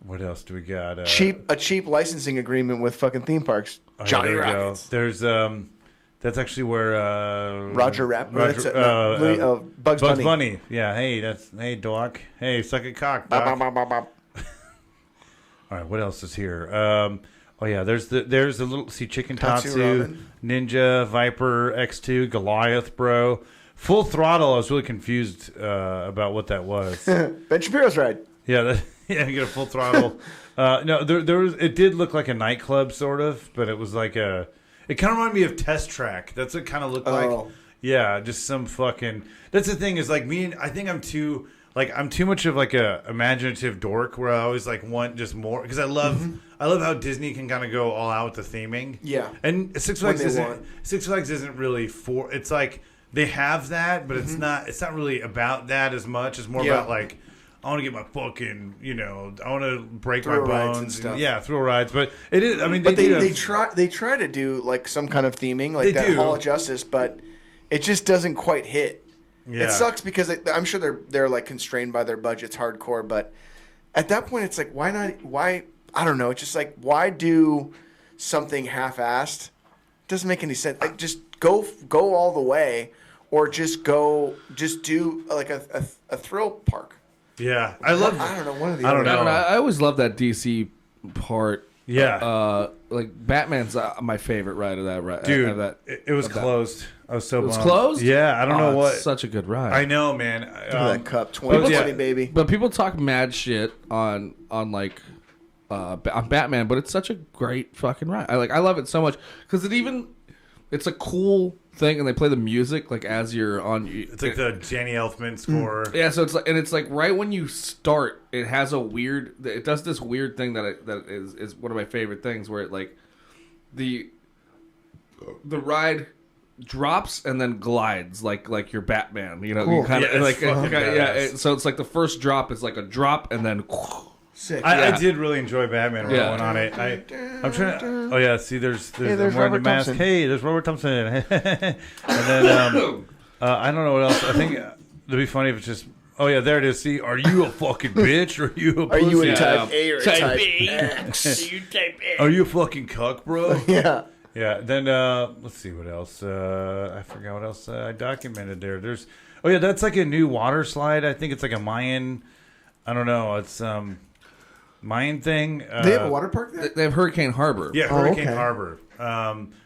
What else do we got? A cheap licensing agreement with fucking theme parks. Johnny Rockets. There's that's actually where Roger Rabbit. Bugs Bunny. Bugs Bunny. Yeah. Hey Doc. Hey, suck a cock, Doc. All right. What else is here? Oh yeah, there's a little Chicken Tatsu, Ninja, Viper, X2, Goliath, bro. Full Throttle. I was really confused about what that was. Ben Shapiro's ride. Yeah, you get a Full Throttle. No, there was. It did look like a nightclub sort of, but it was like it kind of reminded me of Test Track. That's what it kind of looked like. Yeah, just some fucking. That's the thing is like me. I think I'm too much of like a imaginative dork where I always like want just more because I love how Disney can kind of go all out with the theming. Yeah. And Six Flags isn't really for. It's like they have that, but it's not really about that as much. It's more about like I want to get my fucking I want to break my bones and stuff. Yeah, thrill rides. But it is. I mean, they try to do like some kind of theming like that Hall of Justice, but it just doesn't quite hit. Yeah. It sucks because I'm sure they're like constrained by their budgets hardcore, but at that point it's like why not? Why I don't know. It's just like why do something half-assed? It doesn't make any sense. Like just go all the way, or just do like a thrill park. Yeah, I don't know one of the. I don't know. I always love that DC part. Yeah, like Batman's my favorite ride of that ride. Dude, it was closed. I was so bummed. It was closed? Yeah, I don't know what. It's such a good ride. I know, man. That cup, 2020, baby. But people talk mad shit on Batman, but it's such a great fucking ride. I love it so much because it's a cool thing, and they play the music like as you're on. It's like the Danny Elfman score. Yeah, so it's like right when you start, it has a weird. It does this weird thing that is one of my favorite things, where it like the ride drops and then glides like your Batman. You know, Cool. you kind of Yeah, so it's like the first drop is like a drop and then. Sick. I did really enjoy Batman when I went on it. I'm trying to. Oh yeah, see, there's I'm wearing the mask. Thompson. Hey, there's Robert Thompson. And then I don't know what else. I think it'd be funny if it's just. Oh yeah, there it is. See, are you a fucking bitch or are you a pussy? Are you a type A or type X? Are you type A? Are you a fucking cuck, bro? Yeah. Yeah. Then let's see what else. I forgot what else I documented there. Oh yeah, that's like a new water slide. I think it's like a Mayan. I don't know. It's Mayan thing. They have a water park there? They have Hurricane Harbor. Yeah, Hurricane okay. Harbor,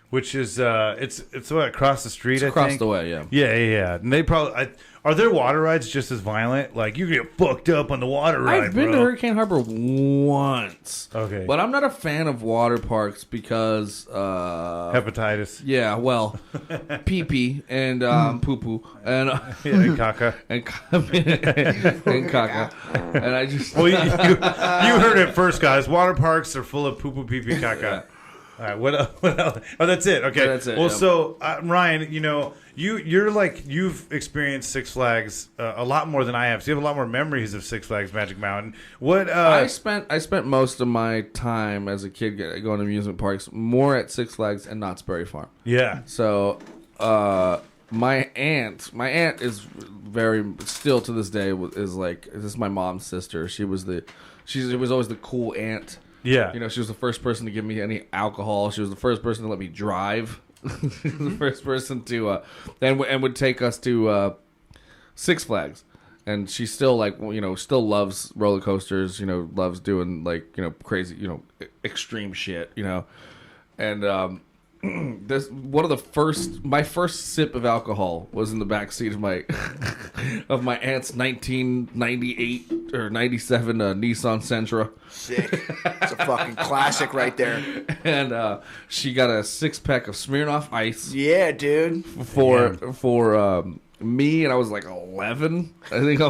which is it's what, across the street. It's I across think. the way. Yeah. Yeah. And they probably are their water rides just as violent? Like you get fucked up on the water ride. I've been to Hurricane Harbor once. Okay, But I'm not a fan of water parks because hepatitis. yeah, well, pee pee and poo poo and Yeah, caca. and caca, and I just Well, you heard it first, guys. Water parks are full of poo poo pee pee caca. All right, what else? Oh, that's it. Okay. Yeah, that's it, Well, yeah. so Ryan, you're like you've experienced Six Flags a lot more than I have. So you have a lot more memories of Six Flags Magic Mountain. What? I spent most of my time as a kid going to amusement parks more at Six Flags and Knott's Berry Farm. Yeah. So my aunt is very still to this day is like, this is my mom's sister. She was always the cool aunt. Yeah. You know, she was the first person to give me any alcohol. She was the first person to let me drive. The first person to and would take us to Six Flags. And she still still loves roller coasters, loves doing crazy, extreme shit, And this one of my first sip of alcohol was in the back seat of my of my aunt's 1998 or 97 Nissan Sentra. Sick. It's a fucking classic right there. And she got a 6-pack of Smirnoff Ice Yeah, dude. for me, and I was like 11. I think I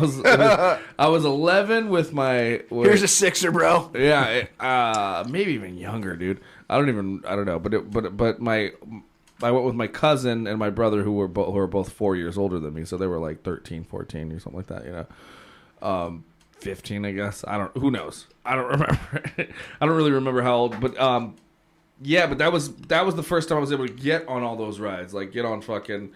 was 11 with my. Here's a sixer, bro. Yeah, maybe even younger, dude. I don't know, but I went with my cousin and my brother who were both 4 years older than me, so they were like 13, 14 or something like that, 15, I guess. Who knows? I don't remember. I don't really remember how old, but yeah, but that was the first time I was able to get on all those rides, like get on fucking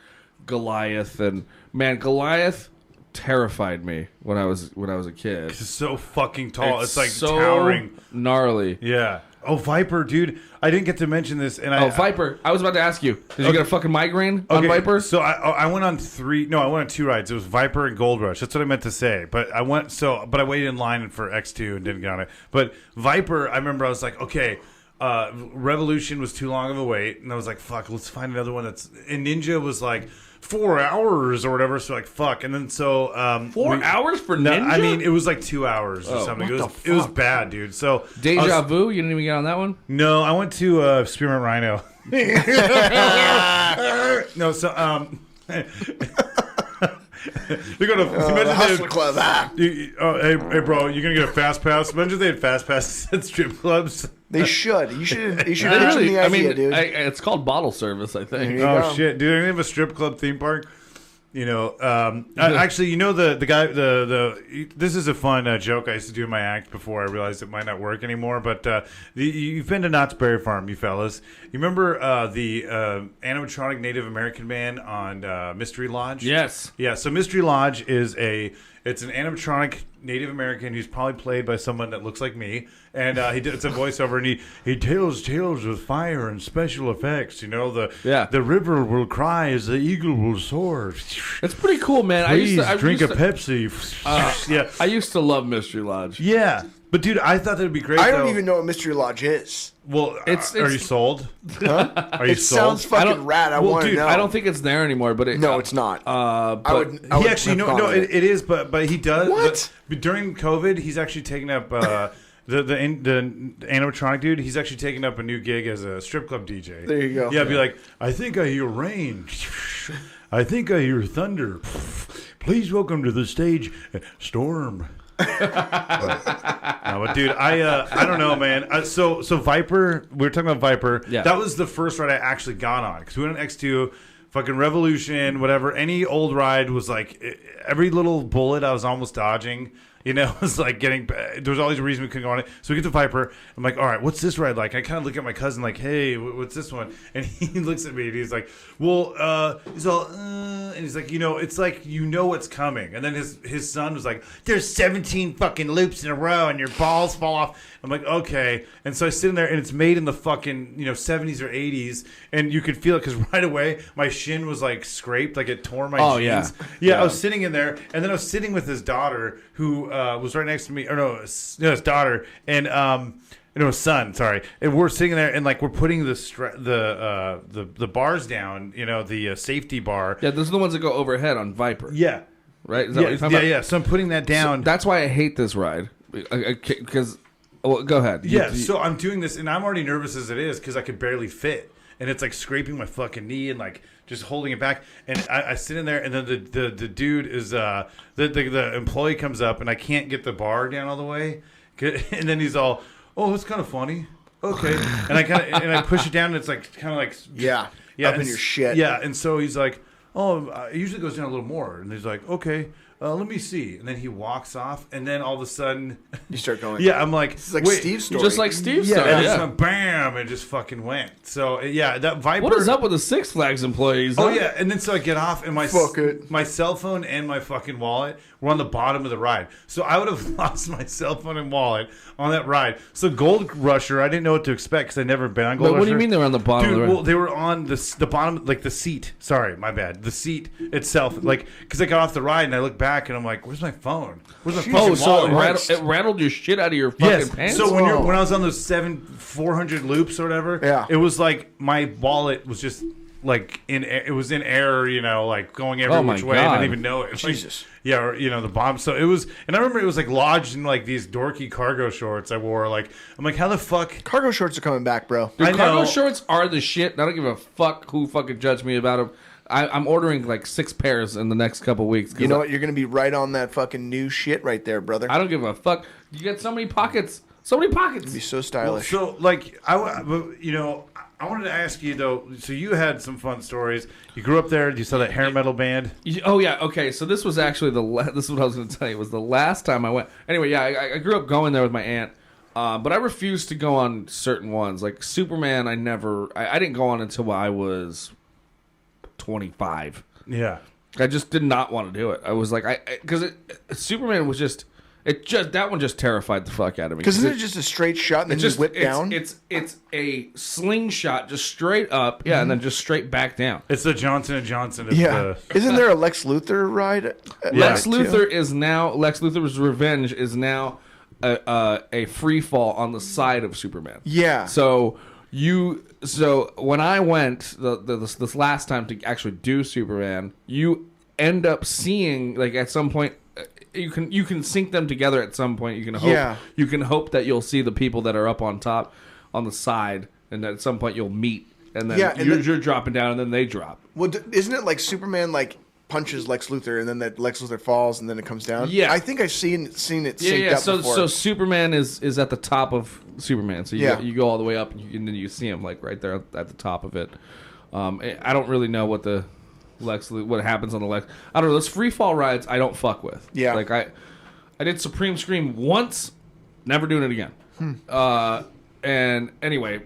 Goliath, and man, Goliath terrified me when I was a kid. It's so fucking tall. It's like so towering. Gnarly. Yeah. Oh, Viper, dude. I didn't get to mention this. And Viper. I was about to ask you. Did you get a fucking migraine on Viper? So I went on 2 rides. It was Viper and Gold Rush. That's what I meant to say. But I waited in line for X2 and didn't get on it. But Viper, I remember I was like, okay, Revolution was too long of a wait. And I was like, fuck, let's find another one that's... And Ninja was like 4 hours or whatever. So like, fuck. And then so... 4 hours for Ninja? No, I mean, it was like 2 hours or something. It was bad, dude. So Deja Vu? You didn't even get on that one? No, I went to Spearmint Rhino. No, so they're gonna Hustler Club. hey bro, you're gonna get a fast pass. Imagine they had fast passes at strip clubs. They should. You should pitch them the idea, dude. It's called bottle service, I think. Oh shit, dude! They have a strip club theme park. Actually, the guy. This is a fun joke I used to do in my act before I realized it might not work anymore. But you've been to Knott's Berry Farm, you fellas. You remember the animatronic Native American man on Mystery Lodge? Yes. Yeah. So Mystery Lodge it's an animatronic Native American who's probably played by someone that looks like me, and it's a voiceover, and he tells tales with fire and special effects. The river will cry as the eagle will soar. It's pretty cool, man. Please drink a Pepsi. Yeah, I used to love Mystery Lodge. Yeah, but dude, I thought that'd be great. I don't even know what Mystery Lodge is. Well, are you sold? Huh? Are you it sold? sounds fucking rad. I want to know. I don't think it's there anymore. But it's not. It is. But he does. What? But during COVID, he's actually taken up the animatronic dude, he's actually taking up a new gig as a strip club DJ. There you go. Yeah, be like, I think I hear rain. I think I hear thunder. Please welcome to the stage, Storm. No, but dude, I don't know, man. So Viper, we were talking about Viper. Yeah. That was the first ride I actually got on because we went on X2, fucking Revolution, whatever. Any old ride was like every little bullet I was almost dodging. You know, it was like getting. There was always a reason we couldn't go on it. So we get to Viper. I'm like, all right, what's this ride like? I kind of look at my cousin like, hey, what's this one? And he looks at me and he's like, well, he's all, and he's like, you know, it's like you know what's coming. And then his son was like, there's 17 fucking loops in a row and your balls fall off. I'm like, okay. And so I sit in there and it's made in the fucking 70s or 80s, and you could feel it because right away my shin was like scraped, like it tore my jeans. Yeah, I was sitting in there, and then I was sitting with his daughter who was right next to me, or no, his daughter, and his son. Sorry, and we're sitting there, and like we're putting the bars down, the safety bar. Yeah, those are the ones that go overhead on Viper. Yeah, right. Is that what you're talking about? Yeah. So I'm putting that down. So that's why I hate this ride, because. Well, go ahead. Yeah, so I'm doing this, and I'm already nervous as it is because I could barely fit, and it's like scraping my fucking knee and like just holding it back. And I sit in there, and then the dude is the employee comes up, and I can't get the bar down all the way, and then he's all, oh, that's kind of funny. Okay, and I push it down, and it's like kind of like up in your shit. Yeah, and so he's like, oh, it usually goes down a little more, and he's like, okay. Let me see. And then he walks off, and then all of a sudden... You start going... Yeah, I'm like... It's like wait, Steve's story. Just like Steve's story. And it just went bam, and just fucking went. So, yeah, that Viper... What is up with the Six Flags employees? Oh, yeah, and then so I get off, and my cell phone and my fucking wallet were on the bottom of the ride. So I would have lost my cell phone and wallet on that ride. So Gold Rusher, I didn't know what to expect, because I'd never been on Gold Rusher. What do you mean they were on the bottom of the ride? Well, they were on the bottom, like the seat. Sorry, my bad. The seat itself. Like, because I got off the ride, and I look back, and I'm like, where's my phone? Where's my fucking wallet? So it rattled your shit out of your fucking pants? So when I was on those 400 loops or whatever, it was like my wallet was just like it was in error, like going every which way. I didn't even know it. Jesus. Like, yeah, or, the bomb. So it was, and I remember it was like lodged in like these dorky cargo shorts I wore. Like, I'm like, how the fuck? Cargo shorts are coming back, bro. Dude, cargo shorts are the shit. I don't give a fuck who fucking judged me about them. I'm ordering like 6 pairs in the next couple weeks. You know what? You're going to be right on that fucking new shit right there, brother. I don't give a fuck. You get so many pockets. So many pockets. You'd be so stylish. Well, so, like, I wanted to ask you, though, so you had some fun stories. You grew up there. You saw that hair metal band. Oh, yeah. Okay, so this was actually this is what I was going to tell you. It was the last time I went. Anyway, yeah, I grew up going there with my aunt. But I refused to go on certain ones. Like Superman, I didn't go on until I was 25. Yeah, I just did not want to do it. I was like, because Superman was that one just terrified the fuck out of me. Because isn't it just a straight shot and then just whip down? It's a slingshot just straight up, and then just straight back down. It's the Johnson & Johnson. Isn't there a Lex Luthor ride? Lex Luthor's Revenge is now a free fall on the side of Superman. Yeah. So when I went this last time to actually do Superman, you end up seeing, like, at some point you can sync them together at some point. You can hope that you'll see the people that are up on top on the side, and at some point you'll meet, and then you're dropping down, and then they drop. Well, isn't it like Superman punches Lex Luthor, and then that Lex Luthor falls, and then it comes down? Yeah, I think I've seen it synced up before. So Superman is at the top of Superman. So you go all the way up, and then you see him like right there at the top of it. I don't really know what happens on the Lex. I don't know. Those free fall rides I don't fuck with. Yeah, like I did Supreme Scream once, never doing it again. And anyway,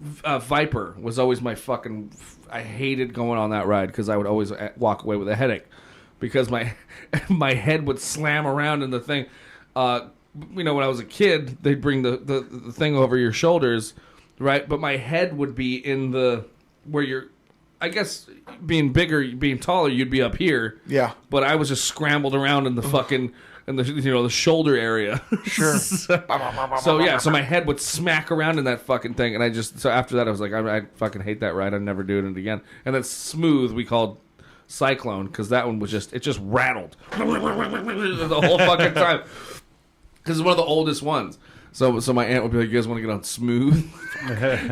Viper was always my fucking. I hated going on that ride because I would always walk away with a headache because my head would slam around in the thing. When I was a kid, they'd bring the thing over your shoulders, right? But my head would be in where you're. I guess being bigger, being taller, you'd be up here. Yeah. But I was just scrambled around in the fucking the shoulder area. Sure. so my head would smack around in that fucking thing, and so after that I was like, I fucking hate that ride. I'm never doing it again. And then Smooth we called Cyclone because that one was just rattled the whole fucking time. because it's one of the oldest ones. So my aunt would be like, "You guys want to get on Smooth?"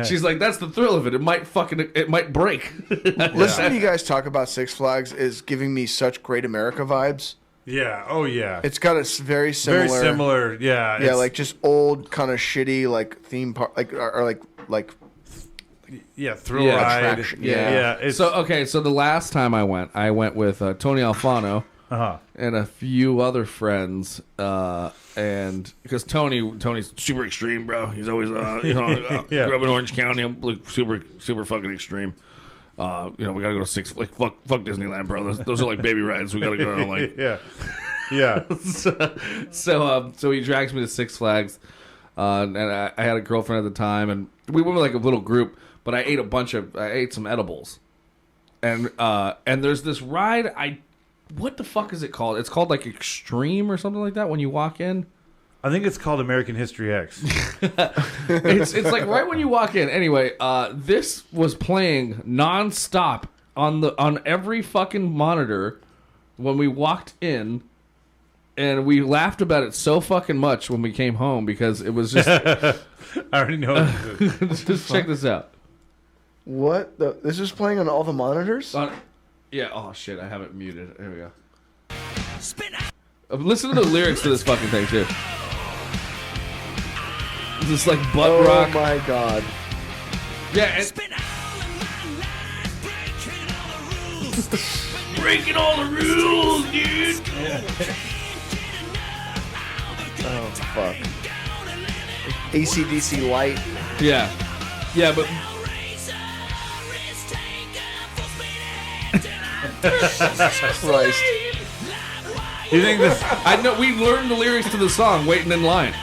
She's like, "That's the thrill of it. It might break." Listening to you guys talk about Six Flags is giving me such Great America vibes. Yeah. Oh yeah. It's got a very similar. Very similar. Yeah. Yeah, like just old kind of shitty like theme park, like yeah, thrill ride. Attraction. Yeah. So the last time I went with Tony Alfano and a few other friends, and because Tony's super extreme, bro. He's always grew up in Orange County. I'm like super fucking extreme. We gotta go to Six. Like fuck Disneyland, bro. Those are like baby rides. We gotta go. Like yeah. So he drags me to Six Flags, and I had a girlfriend at the time, and we went with like a little group. But I ate some edibles, and there's this ride. What the fuck is it called? It's called like Extreme or something like that. When you walk in, I think it's called American History X. it's like right when you walk in. Anyway, this was playing nonstop on every fucking monitor when we walked in, and we laughed about it so fucking much when we came home because it was just. I already know. Just check this out. what? This is playing on all the monitors? Yeah. Oh shit! I have it muted. Here we go. Listen to the lyrics to this fucking thing too. This like butt rock. Oh my god. Yeah. And breaking all the rules, dude. Oh fuck. AC/DC light. Yeah. Yeah, but. Christ. You think this? I know we learned the lyrics to the song waiting in line.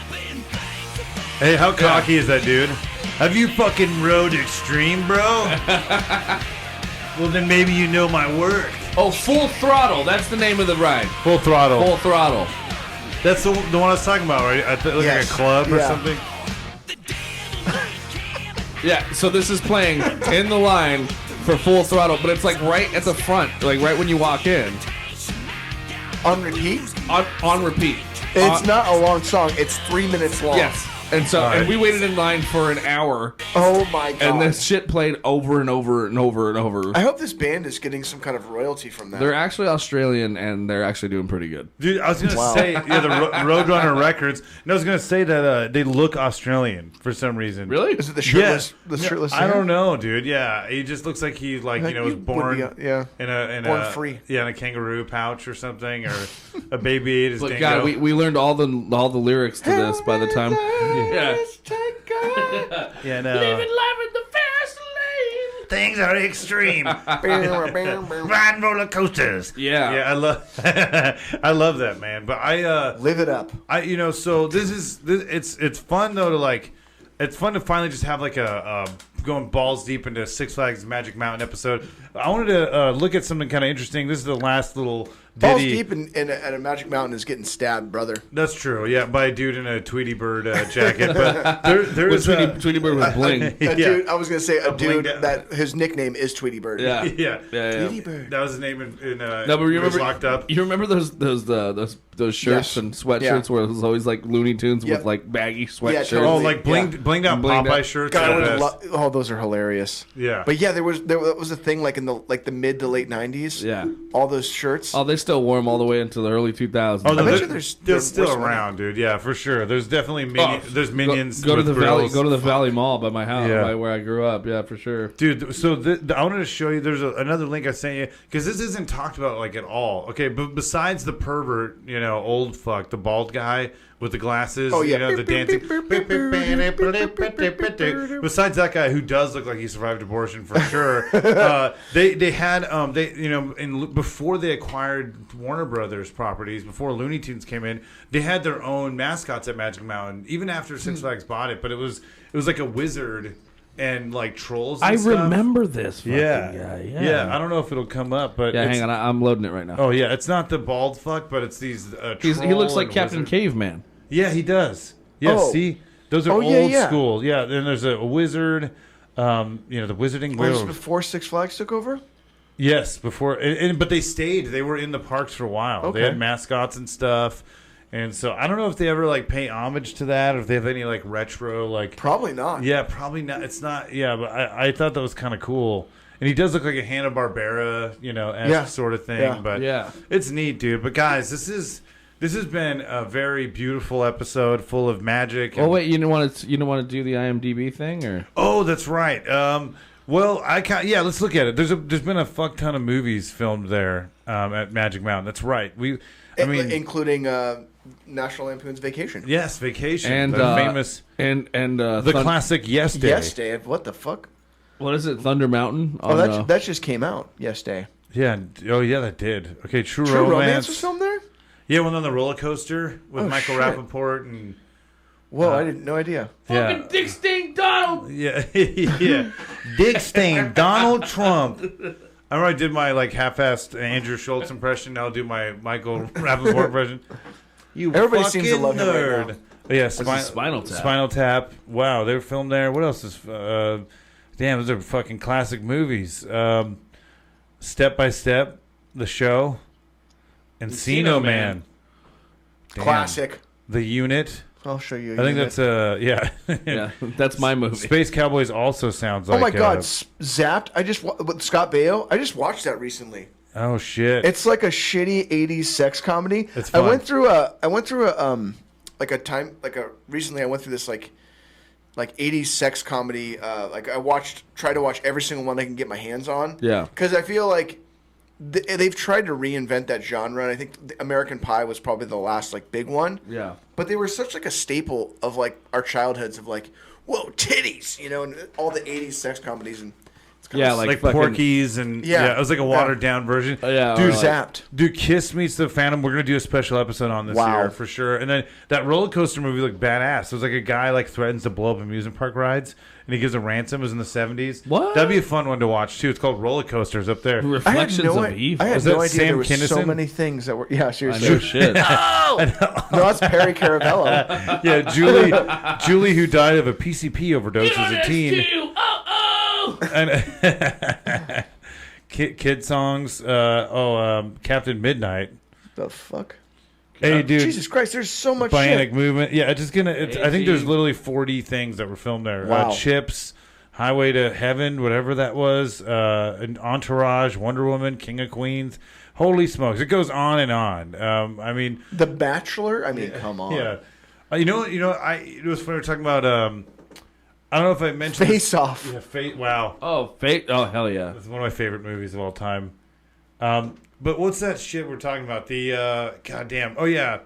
Hey, how cocky is that dude? Have you fucking rode Extreme, bro? Well, then maybe you know my work. Oh, Full Throttle. That's the name of the ride. Full Throttle. Full Throttle. That's the one I was talking about, right? It looks like a club or something. Yeah, so this is playing in the line for Full Throttle, but it's like right at the front, like right when you walk in. On repeat? On repeat. It's not a long song. It's 3 minutes long. Yes. And so, and we waited in line for an hour. Oh my god! And this shit played over and over and over and over. I hope this band is getting some kind of royalty from that. They're actually Australian, and they're actually doing pretty good. Dude, I was gonna say the Roadrunner Records. And I was gonna say that they look Australian for some reason. Really? Is it the shirtless? The shirtless? I don't know, dude. Yeah, he just looks like he was born in born a free. Yeah, in a kangaroo pouch or something, or a baby ate his But dingo. God, we learned all the lyrics to this by the time. Yeah. Yeah, no. Living life in the fast lane. Things are extreme. Riding roller coasters. Yeah. Yeah, I love that, man. But live it up. So it's fun though it's fun to finally just have like a going balls deep into Six Flags Magic Mountain episode. I wanted to look at something kind of interesting. This is the last little ditty. Balls deep at a Magic Mountain is getting stabbed, brother. That's true, yeah, by a dude in a Tweety Bird jacket. But there's Tweety Bird with bling. Dude, I was gonna say a dude that his nickname is Tweety Bird. Yeah. Tweety Bird. That was his name in no, but you remember Locked Up. You remember those shirts and sweatshirts where it was always like Looney Tunes with like baggy sweatshirts. totally. Oh, like blinged out Popeye shirts. God, those are hilarious. Yeah. But yeah, there was a thing like in the mid to late 90s. Yeah. All those shirts. Oh, they still wore them all the way into the early 2000s. Oh, no, I bet you they're still around, dude. Yeah, for sure. There's definitely there's minions. Go to the Valley. grills. Go to the Valley Mall by my house, Yeah. where I grew up. Yeah, for sure. Dude, so I wanted to show you. There's another link I sent you because this isn't talked about like at all. Okay, but besides the pervert, old fuck, the bald guy with the glasses, Oh, yeah. the dancing. Besides that guy who does look like he survived abortion for sure, they had before they acquired Warner Brothers properties, before Looney Tunes came in, they had their own mascots at Magic Mountain. Even after Six Flags bought it, but it was like a wizard and like trolls. And stuff. remember this. Yeah. I don't know if it'll come up, but hang on, I'm loading it right now. Oh yeah, it's not the bald fuck, but it's these. He looks like Captain Caveman. Yeah, he does. Yeah, see, those are old school. Yeah, then there's a wizard. The wizarding. Was this before Six Flags took over? Yes, before, but they stayed. They were in the parks for a while. Okay. They had mascots and stuff. And so I don't know if they ever like pay homage to that, or if they have any like retro like. Probably not. Yeah, probably not. It's not. Yeah, but I thought that was kind of cool. And he does look like a Hanna-Barbera, sort of thing. Yeah. But it's neat, dude. But guys, this has been a very beautiful episode, full of magic. Oh wait, you don't want to do the IMDb thing, or? Oh, that's right. Well, let's look at it. There's been a fuck ton of movies filmed there at Magic Mountain. That's right. Including National Lampoon's Vacation. Yes, Vacation, and the famous the classic Yes Day. Yes Day. What the fuck? What is it? Thunder Mountain. That just came out. Yes Day. Yeah. Oh yeah, that did. Okay, True Romance was filmed there. Yeah, went on the roller coaster with Michael Rappaport and. Whoa, I didn't. No idea. Fucking Dick Stain Donald. Yeah, yeah. Dick Stain Donald Trump. I remember I did my like half-assed Andrew Schultz impression. Now I'll do my Michael Rappaport impression. Everybody seems to love him right now. Yeah, Spinal Tap. Spinal Tap. Wow, they were filmed there. What else is? Damn, those are fucking classic movies. Step by Step, The Show, Encino Man. Damn. Classic. The Unit. I'll show you. I think that's yeah, that's my movie. Space Cowboys also sounds like. Oh my god, Zapped! With Scott Baio. I just watched that recently. Oh shit! It's like a shitty '80s sex comedy. It's fun. I went through a recently I went through this like 80s sex comedy. Like tried to watch every single one I can get my hands on. Yeah. Because I feel like they've tried to reinvent that genre, and I think American Pie was probably the last like big one. Yeah. But they were such like a staple of like our childhoods of like, whoa, titties, and all the '80s sex comedies and. Like Porky's and it was like a watered down version. Dude, Zapped. Dude, Kiss Meets the Phantom. We're gonna do a special episode on this year for sure. And then that roller coaster movie looked badass. It was like a guy like threatens to blow up amusement park rides, and he gives a ransom. It was in the 70s. What? That'd be a fun one to watch too. It's called Roller Coasters up there. Reflections of Evil. I had no idea there were so many things that were. Yeah, seriously. No shit. No, that's Perry Caravello. Yeah, Julie, who died of a PCP overdose as a teen. And kid songs. Captain Midnight. The fuck? Hey, dude. Jesus Christ, there's so much Bionic shit. Movement. Yeah, I think there's literally 40 things that were filmed there. Wow. Chips, Highway to Heaven, whatever that was. Entourage, Wonder Woman, King of Queens. Holy smokes. It goes on and on. I mean. The Bachelor? I mean, come on. Yeah. It was funny. We were talking about. I don't know if I mentioned Face Off. Yeah, wow. Oh, Oh, hell yeah. It's one of my favorite movies of all time. But what's that shit we're talking about? The goddamn. Oh yeah.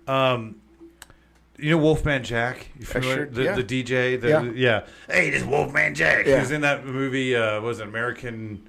Wolfman Jack? You familiar? The DJ. Yeah. Hey, this Wolfman Jack. Yeah. He was in that movie. Was it American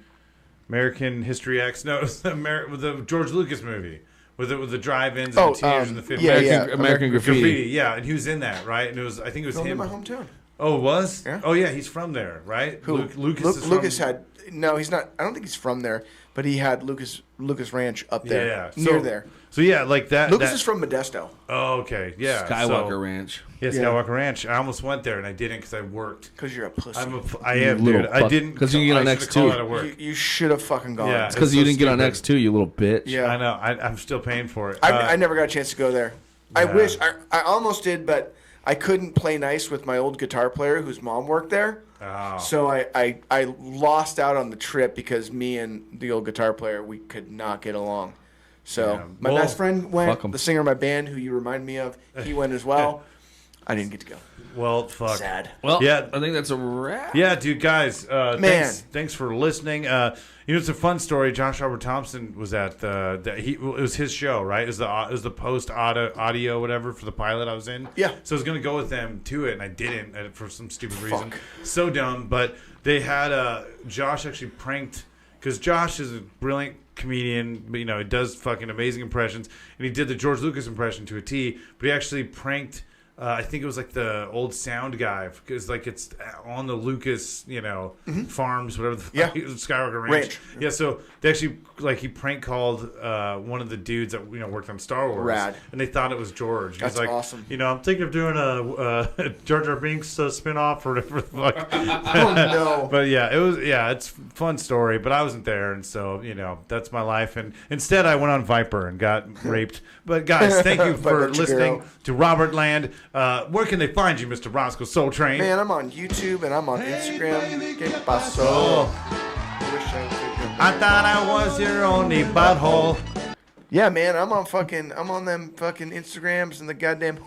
History X? No, it was the George Lucas movie. With the drive-ins and the teenagers in the 50s. American Graffiti. Yeah, and he was in that, right? And I think it was Filmed him. in my hometown. Oh, it was? Yeah. Oh, yeah, he's from there, right? Who? Lucas had... No, he's not... I don't think he's from there, but he had Lucas Ranch up there. Yeah. Near there. So, yeah, like that... Lucas is from Modesto. Oh, okay. Yeah. Skywalker Ranch. Yeah, Skywalker Ranch. I almost went there, and I didn't because I worked. Because you're a pussy. I am, dude. I didn't... Because you get on X2. You should have fucking gone. Yeah. It's because you didn't get on X2, you little bitch. Yeah. I know. I'm still paying for it. I never got a chance to go there. I wish... I almost did, but... I couldn't play nice with my old guitar player whose mom worked there. Oh. So I lost out on the trip because me and the old guitar player, we could not get along. So my best friend went, the singer of my band who you remind me of, he went as well. I didn't get to go. Well, fuck. Sad. Well, yeah. I think that's a wrap. Yeah, dude, guys. Thanks for listening. It's a fun story. Josh Robert Thompson was at it was his show, right? It was the post audio whatever for the pilot I was in. Yeah. So I was gonna go with them to it, and I didn't for some stupid reason. So dumb. But they had Josh actually pranked because Josh is a brilliant comedian. But, he does fucking amazing impressions, and he did the George Lucas impression to a T. But he actually pranked I think it was like the old sound guy, because like it's on the Lucas, farms, whatever the fuck, Skywalker Ranch. Yeah, so they actually he prank called one of the dudes that worked on Star Wars. Rad. And they thought it was George. That's like, awesome. I'm thinking of doing a Jar Jar Binks spinoff or whatever the fuck. Oh no! But yeah, it's a fun story. But I wasn't there, and so that's my life. And instead, I went on Viper and got raped. But guys, thank you for listening to Robert Land. Where can they find you, Mr. Rossco Soletrain? Man, I'm on YouTube and I'm on Instagram. ¿Qué pasó? I thought I was your only butthole. Yeah, man, I'm on them fucking Instagrams and the goddamn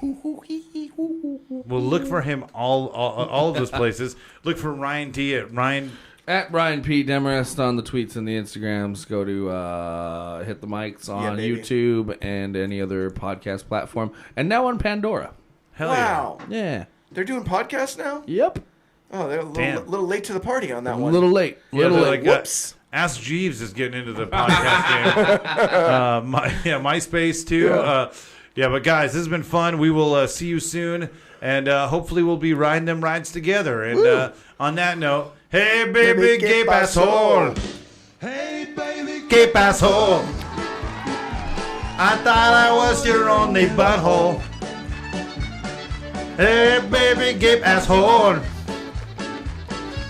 Well, look for him all of those places. Look for Ryan T at Ryan P. Demarest on the tweets and the Instagrams. Go to Hit the Mics on YouTube and any other podcast platform. And now on Pandora. Hell wow. Yeah. They're doing podcasts now? Yep. Oh, they're a little late to the party on that one. A little late. Whoops. Ask Jeeves is getting into the podcast game. MySpace too. But guys, this has been fun. We will see you soon. And hopefully we'll be riding them rides together. And on that note, hey, baby, gay asshole. Hey, baby, gay asshole. I thought I was your only butthole. Hey, baby, gay asshole.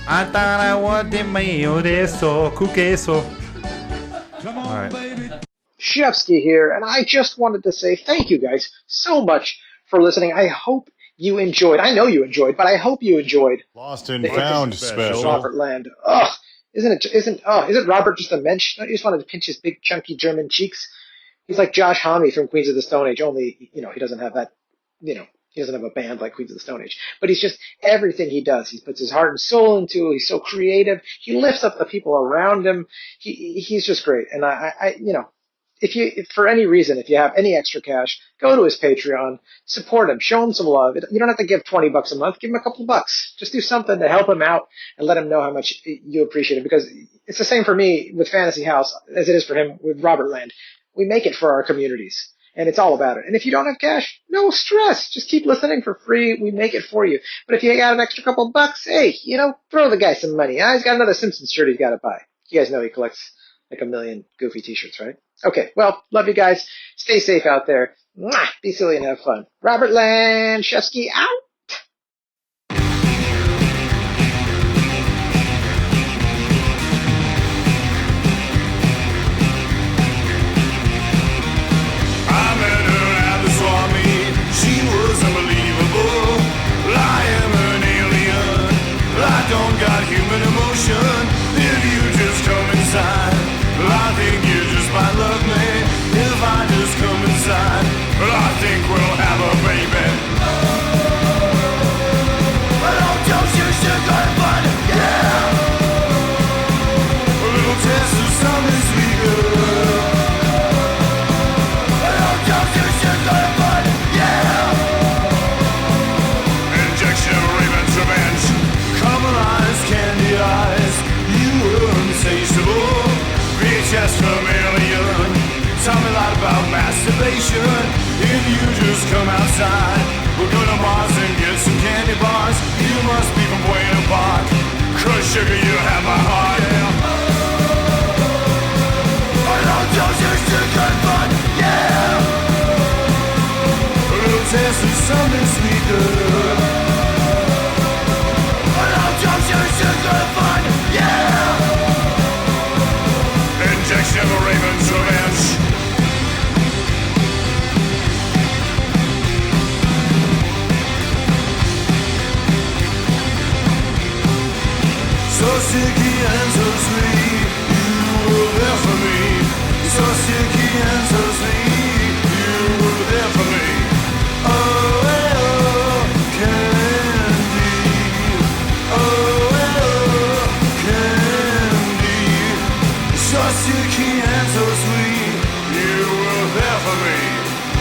I thought I was the mayo de so queso. Come on, baby. Shefsky here, and I just wanted to say thank you guys so much for listening. I hope you enjoyed. I know you enjoyed, but I hope you enjoyed. Lost and Found special. Robert Land. Oh, isn't Robert just a mensch? Don't you just want to pinch his big, chunky German cheeks? He's like Josh Homme from Queens of the Stone Age, only, he doesn't have that, he doesn't have a band like Queens of the Stone Age. But he's just, everything he does, he puts his heart and soul into it. He's so creative. He lifts up the people around him. He's just great. And if for any reason, if you have any extra cash, go to his Patreon, support him, show him some love. You don't have to give $20 a month. Give him a couple bucks. Just do something to help him out and let him know how much you appreciate it. Because it's the same for me with Fantasy House as it is for him with Robert Land. We make it for our communities. And it's all about it. And if you don't have cash, no stress. Just keep listening for free. We make it for you. But if you got an extra couple bucks, hey, throw the guy some money. He's got another Simpsons shirt he's got to buy. You guys know he collects like 1 million Goofy t-shirts, right? Okay, well, love you guys. Stay safe out there. Mwah! Be silly and have fun. Robert Land, Shefsky, out! If you just come outside, we'll go to Mars and get some candy bars. You must be from Buena Park, 'cause sugar, you have my heart, yeah. I don't just use sugar, but yeah. A little taste of something sweet, girl. I don't just use sugar, but yeah. Injection of Raven's revenge. So sticky and so sweet, you were there for me. So sticky and so sweet, you were there for me. Oh, candy. Oh, candy. So sticky and so sweet, you were there for me.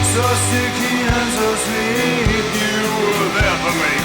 So sticky and so sweet, you were there for me.